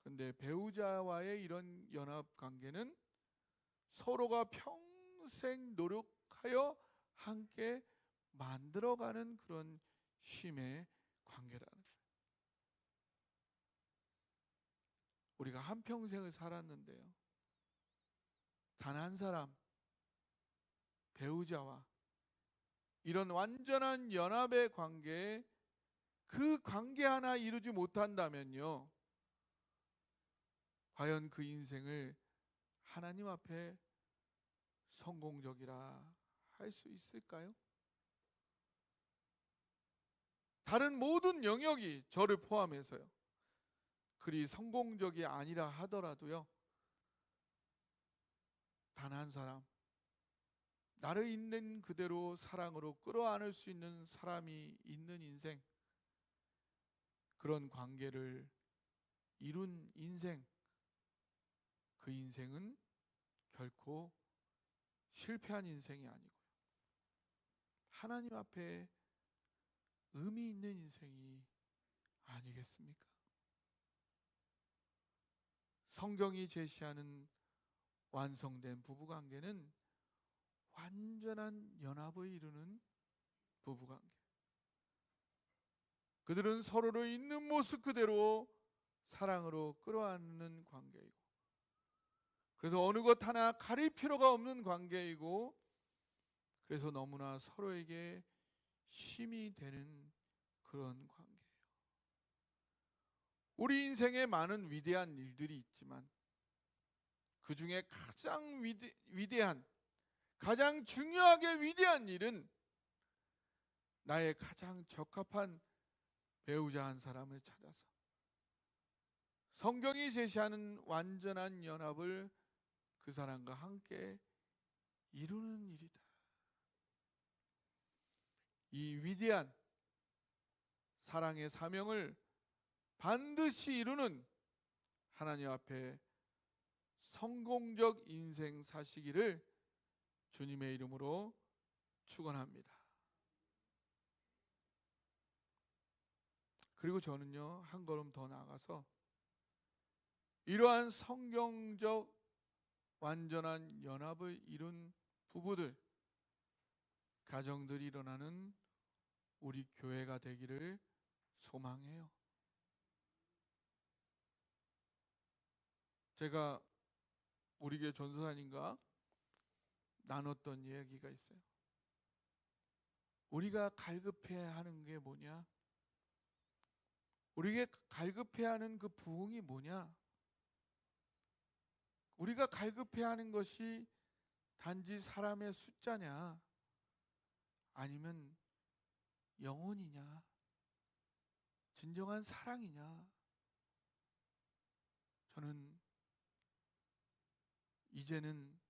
그런데 배우자와의 이런 연합 관계는 서로가 평생 노력하여 함께 만들어가는 그런 쉼의 관계라는 거예요. 우리가 한평생을 살았는데요, 단 한 사람, 배우자와 이런 완전한 연합의 관계에 그 관계 하나 이루지 못한다면요, 과연 그 인생을 하나님 앞에 성공적이라 할 수 있을까요? 다른 모든 영역이 저를 포함해서요, 그리 성공적이 아니라 하더라도요, 단 한 사람, 나를 있는 그대로 사랑으로 끌어안을 수 있는 사람이 있는 인생, 그런 관계를 이룬 인생, 그 인생은 결코 실패한 인생이 아니고요, 하나님 앞에 의미 있는 인생이 아니겠습니까? 성경이 제시하는 완성된 부부관계는 완전한 연합을 이루는 부부관계. 그들은 서로를 있는 모습 그대로 사랑으로 끌어안는 관계이고, 그래서 어느 것 하나 가릴 필요가 없는 관계이고, 그래서 너무나 서로에게 쉼이 되는 그런 관계예요. 우리 인생에 많은 위대한 일들이 있지만 그 중에 가장 위대한, 가장 중요하게 위대한 일은 나의 가장 적합한 배우자 한 사람을 찾아서 성경이 제시하는 완전한 연합을 그 사람과 함께 이루는 일이다. 이 위대한 사랑의 사명을 반드시 이루는 하나님 앞에 성공적 인생 사시기를 주님의 이름으로 축원합니다. 그리고 저는요, 한 걸음 더 나아가서 이러한 성경적 완전한 연합을 이룬 부부들, 가정들이 일어나는 우리 교회가 되기를 소망해요. 제가 우리 교회 전도사님과 나눴던 이야기가 있어요. 우리가 갈급해야 하는 게 뭐냐? 우리가 갈급해야 하는 그 부흥이 뭐냐? 우리가 갈급해야 하는 것이 단지 사람의 숫자냐? 아니면 영혼이냐? 진정한 사랑이냐? 저는 이제는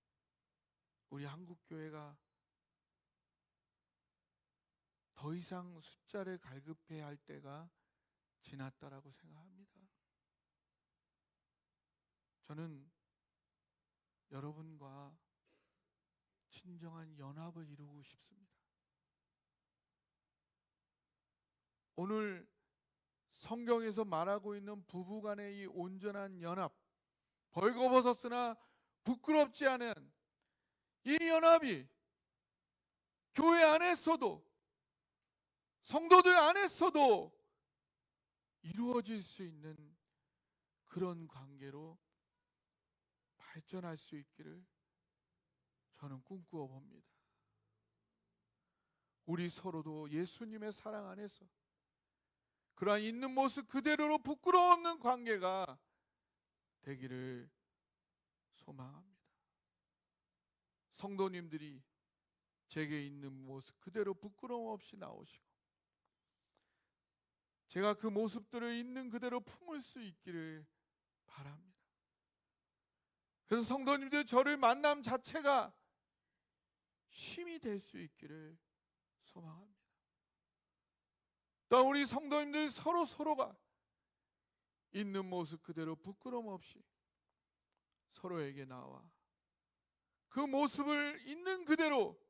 우리 한국교회가 더 이상 숫자를 갈급해야 할 때가 지났다라고 생각합니다. 저는 여러분과 진정한 연합을 이루고 싶습니다. 오늘 성경에서 말하고 있는 부부간의 이 온전한 연합, 벌거벗었으나 부끄럽지 않은 이 연합이 교회 안에서도 성도들 안에서도 이루어질 수 있는 그런 관계로 발전할 수 있기를 저는 꿈꾸어 봅니다. 우리 서로도 예수님의 사랑 안에서 그러한 있는 모습 그대로로 부끄러움 없는 관계가 되기를 소망합니다. 성도님들이 제게 있는 모습 그대로 부끄러움 없이 나오시고 제가 그 모습들을 있는 그대로 품을 수 있기를 바랍니다. 그래서 성도님들 저를 만남 자체가 쉼이 될 수 있기를 소망합니다. 또 우리 성도님들 서로가 있는 모습 그대로 부끄러움 없이 서로에게 나와 그 모습을 있는 그대로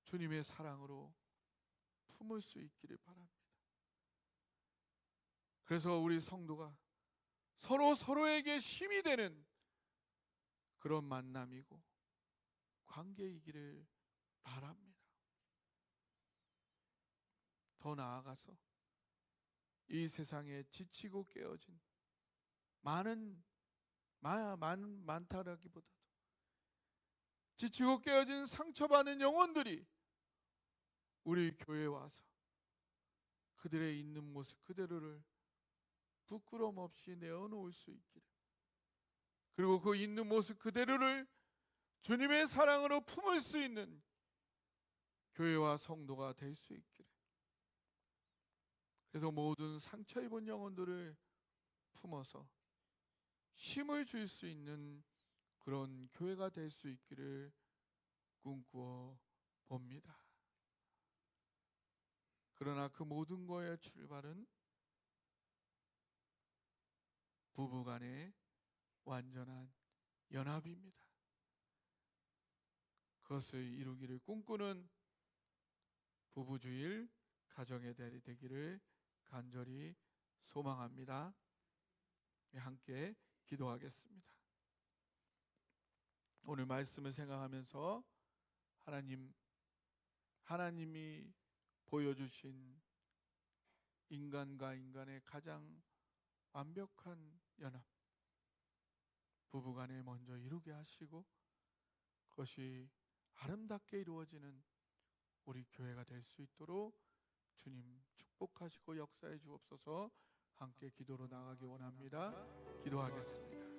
주님의 사랑으로 품을 수 있기를 바랍니다. 그래서 우리 성도가 서로에게 힘이 되는 그런 만남이고 관계이기를 바랍니다. 더 나아가서 이 세상에 지치고 깨어진 많다라기보다도 지치고 깨어진 상처받은 영혼들이 우리 교회에 와서 그들의 있는 모습 그대로를 부끄러움 없이 내어놓을 수 있기를, 그리고 그 있는 모습 그대로를 주님의 사랑으로 품을 수 있는 교회와 성도가 될 수 있기를, 그래서 모든 상처 입은 영혼들을 품어서 힘을 줄 수 있는 그런 교회가 될 수 있기를 꿈꾸어 봅니다. 그러나 그 모든 거의 출발은 부부간의 완전한 연합입니다. 그것을 이루기를 꿈꾸는 부부주일 가정의 달이 되기를 간절히 소망합니다. 함께 기도하겠습니다. 오늘 말씀을 생각하면서 하나님이 보여주신 인간과 인간의 가장 완벽한 연합, 부부간에 먼저 이루게 하시고 그것이 아름답게 이루어지는 우리 교회가 될 수 있도록 주님 축복하시고 역사해 주옵소서. 함께 기도로 나가기 원합니다. 기도하겠습니다.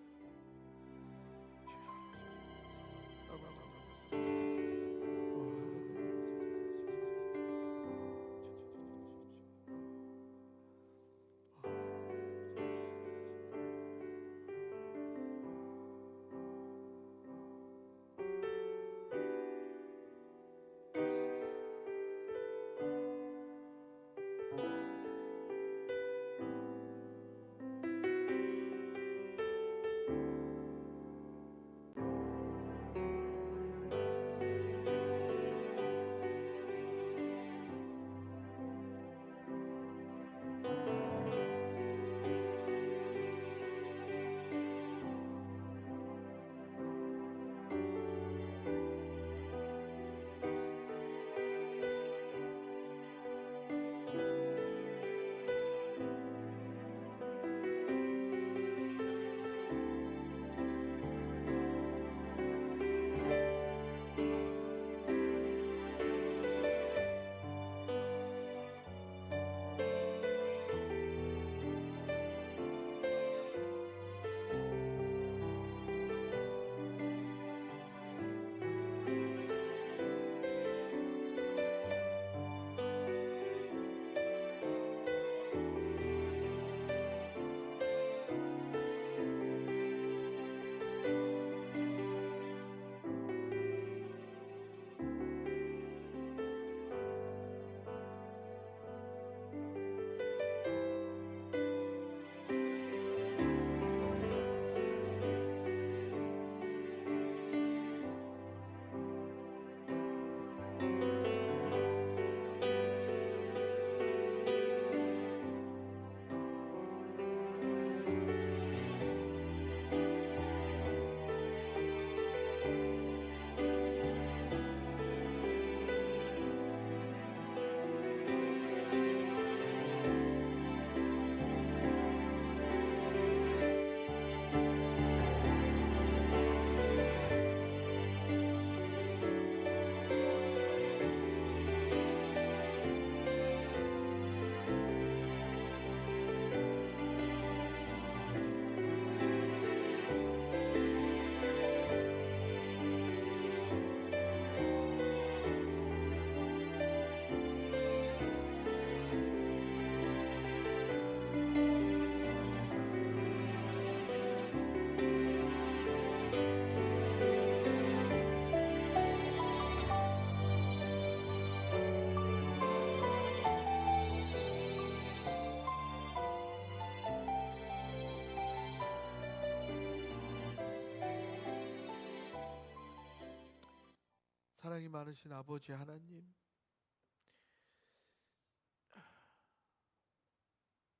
많으신 아버지 하나님,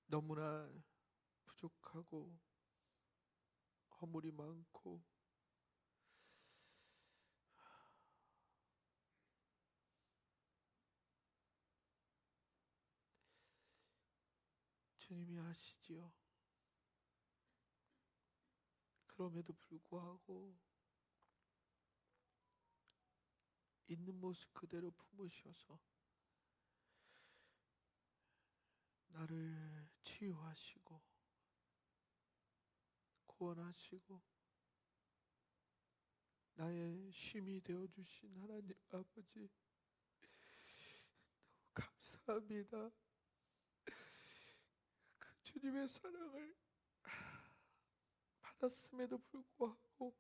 너무나 부족하고 허물이 많고 주님이 아시지요. 그럼에도 불구하고 있는 모습 그대로 품으셔서 나를 치유하시고 구원하시고 나의 쉼이 되어주신 하나님 아버지, 너무 감사합니다. 그 주님의 사랑을 받았음에도 불구하고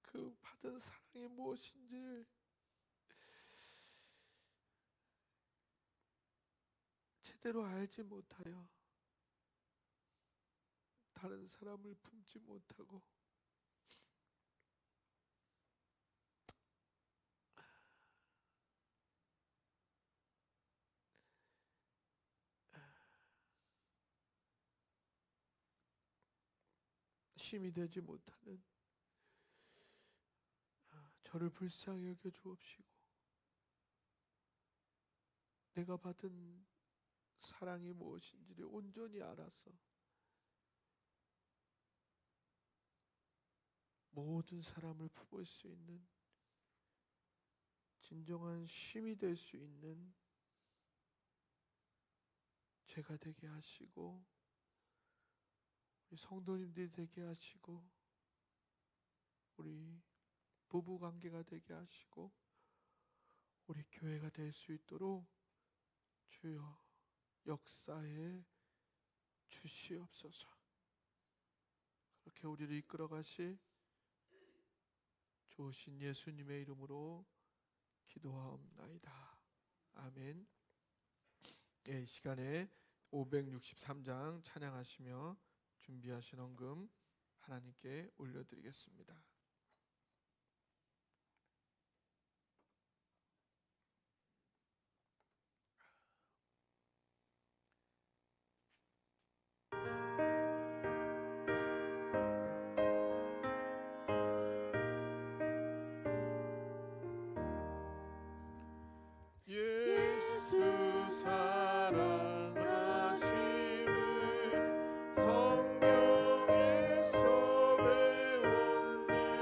그 받은 사랑이 무엇인지를 제대로 알지 못하여 다른 사람을 품지 못하고 힘이 되지 못하는 저를 불쌍히 여겨 주옵시고, 내가 받은 사랑이 무엇인지를 온전히 알아서 모든 사람을 품을 수 있는 진정한 쉼이 될 수 있는 제가 되게 하시고, 우리 성도님들이 되게 하시고, 우리 부부 관계가 되게 하시고, 우리 교회가 될 수 있도록 주여 역사에 주시옵소서. 그렇게 우리를 이끌어 가실 좋으신 예수님의 이름으로 기도하옵나이다. 아멘. 예, 이 시간에 563장 찬양하시며 준비하신 헌금 하나님께 올려드리겠습니다. 예수 사랑하심을 성경에서 배웠네.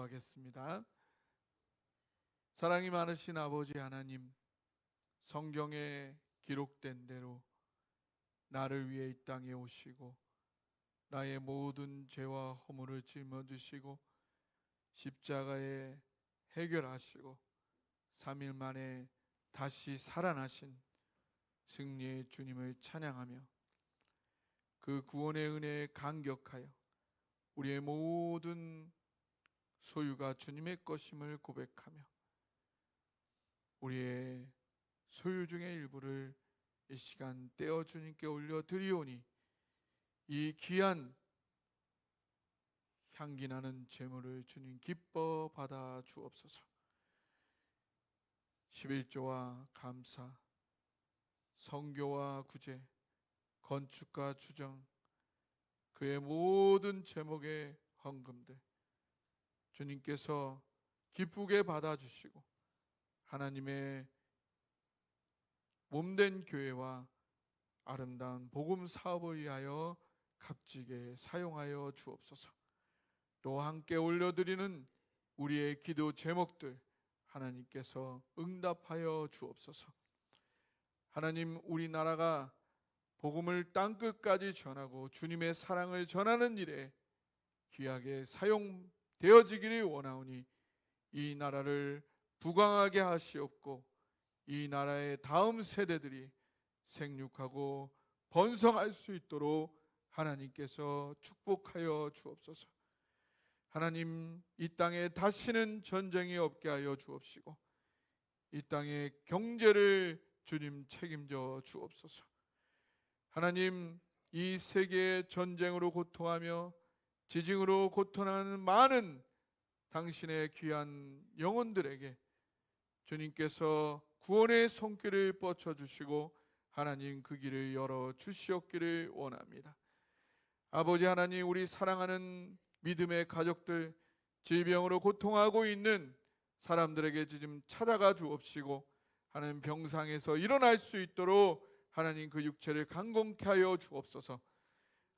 기도하겠습니다. 사랑이 많으신 아버지 하나님, 성경에 기록된 대로 나를 위해 이 땅에 오시고 나의 모든 죄와 허물을 짊어지시고 십자가에 해결하시고 3일 만에 다시 살아나신 승리의 주님을 찬양하며 그 구원의 은혜에 감격하여 우리의 모든 소유가 주님의 것임을 고백하며 우리의 소유 중의 일부를 이 시간 떼어 주님께 올려드리오니 이 귀한 향기 나는 제물을 주님 기뻐 받아 주옵소서. 11조와 감사, 성교와 구제, 건축과 주정, 그의 모든 제목의 헌금들 주님께서 기쁘게 받아주시고 하나님의 몸된 교회와 아름다운 복음 사업을 위하여 값지게 사용하여 주옵소서. 또 함께 올려드리는 우리의 기도 제목들 하나님께서 응답하여 주옵소서. 하나님, 우리나라가 복음을 땅끝까지 전하고 주님의 사랑을 전하는 일에 귀하게 사용되어지기를 원하오니 이 나라를 부강하게 하시옵고 이 나라의 다음 세대들이 생육하고 번성할 수 있도록 하나님께서 축복하여 주옵소서. 하나님, 이 땅에 다시는 전쟁이 없게 하여 주옵시고 이 땅의 경제를 주님 책임져 주옵소서. 하나님, 이 세계의 전쟁으로 고통하며 지진으로 고통하는 많은 당신의 귀한 영혼들에게 주님께서 구원의 손길을 뻗쳐주시고 하나님 그 길을 열어 주시옵기를 원합니다. 아버지 하나님, 우리 사랑하는 믿음의 가족들, 질병으로 고통하고 있는 사람들에게 지금 찾아가 주옵시고 하나님 병상에서 일어날 수 있도록 하나님 그 육체를 강건케 하여 주옵소서.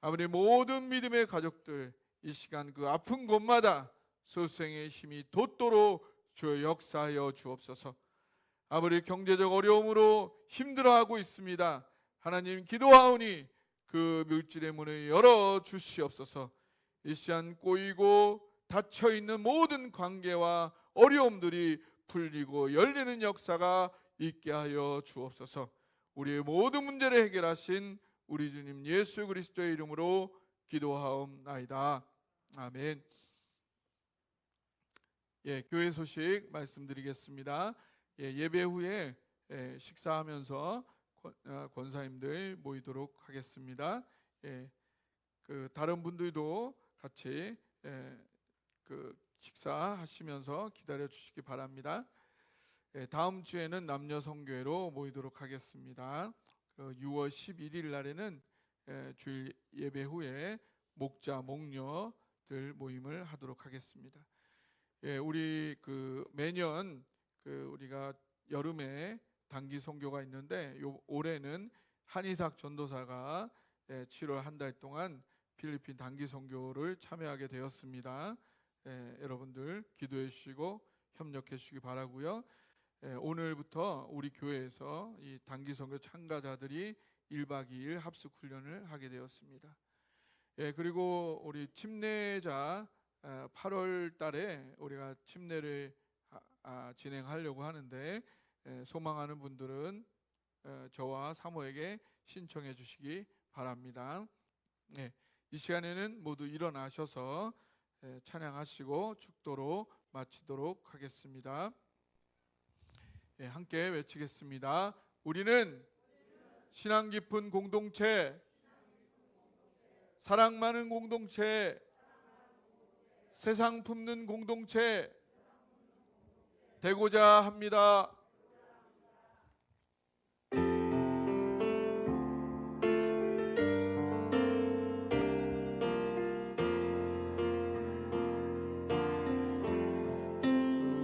아버지, 모든 믿음의 가족들 이 시간 그 아픈 곳마다 소생의 힘이 돋도록 주여 역사하여 주옵소서. 아버지, 경제적 어려움으로 힘들어하고 있습니다. 하나님 기도하오니 그 물질의 문을 열어 주시옵소서. 이 시간 꼬이고 닫혀있는 모든 관계와 어려움들이 풀리고 열리는 역사가 있게 하여 주옵소서. 우리의 모든 문제를 해결하신 우리 주님 예수 그리스도의 이름으로 기도하옵나이다. 아멘. 교회 소식 말씀드리겠습니다. 예배 후에 식사하면서 권사님들 모이도록 하겠습니다. 그 다른 분들도 같이 그 식사하시면서 기다려 주시기 바랍니다. 다음 주에는 남녀 성교회로 모이도록 하겠습니다. 6월 11일 날에는 주일 예배 후에 목자 목녀들 모임을 하도록 하겠습니다. 우리 그 매년 우리가 여름에 단기 선교가 있는데 올해는 한이삭 전도사가 7월 한 달 동안 필리핀 단기 선교를 참여하게 되었습니다. 여러분들 기도해 주시고 협력해 주시기 바라고요. 오늘부터 우리 교회에서 이 단기 선교 참가자들이 1박 2일 합숙 훈련을 하게 되었습니다. 그리고 우리 침례자 8월 달에 우리가 침례를 진행하려고 하는데 소망하는 분들은 저와 사모에게 신청해 주시기 바랍니다. 이 시간에는 모두 일어나셔서 찬양하시고 축도로 마치도록 하겠습니다. 함께 외치겠습니다. 우리는 신앙 깊은 공동체, 사랑 많은 공동체, 세상 품는 공동체 되고자 합니다.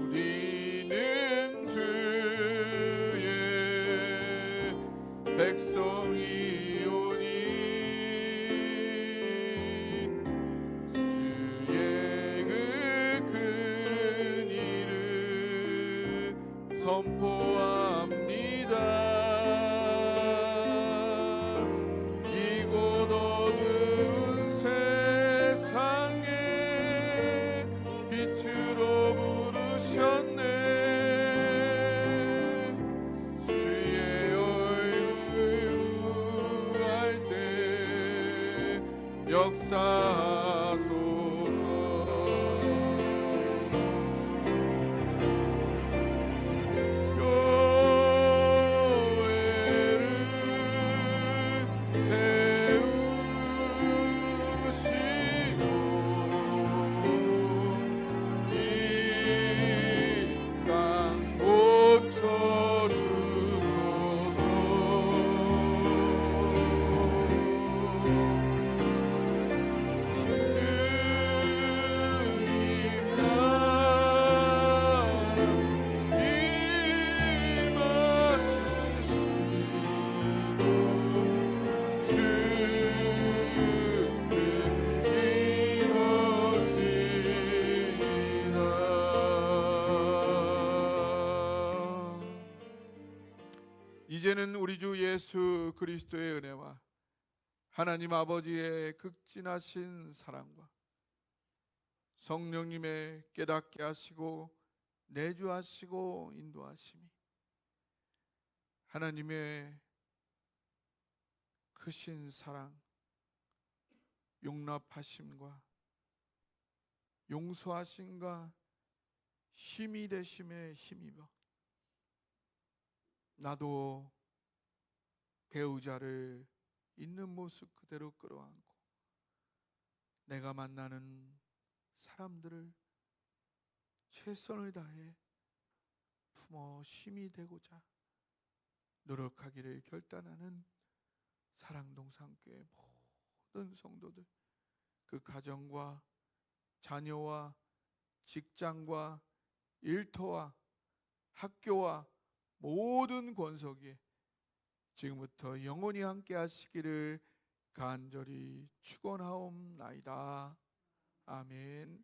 우리는 주의 백성이오니 주의 그 선포합니다. 이곳 어두운 세상에 빛으로 부르셨네. 주의 얼굴 구할 때 역사하소서. 이제는 우리 주 예수 그리스도의 은혜와 하나님 아버지의 극진하신 사랑과 성령님의 깨닫게 하시고 내주하시고 인도하심이 하나님의 크신 사랑, 용납하심과 용서하심과 힘이 되심에 힘입어 나도 배우자를 있는 모습 그대로 끌어안고 내가 만나는 사람들을 최선을 다해 품어 힘이 되고자 노력하기를 결단하는 사랑동산교회 모든 성도들, 그 가정과 자녀와 직장과 일터와 학교와 모든 권속에 지금부터 영원히 함께 하시기를 간절히 축원하옵나이다. 아멘.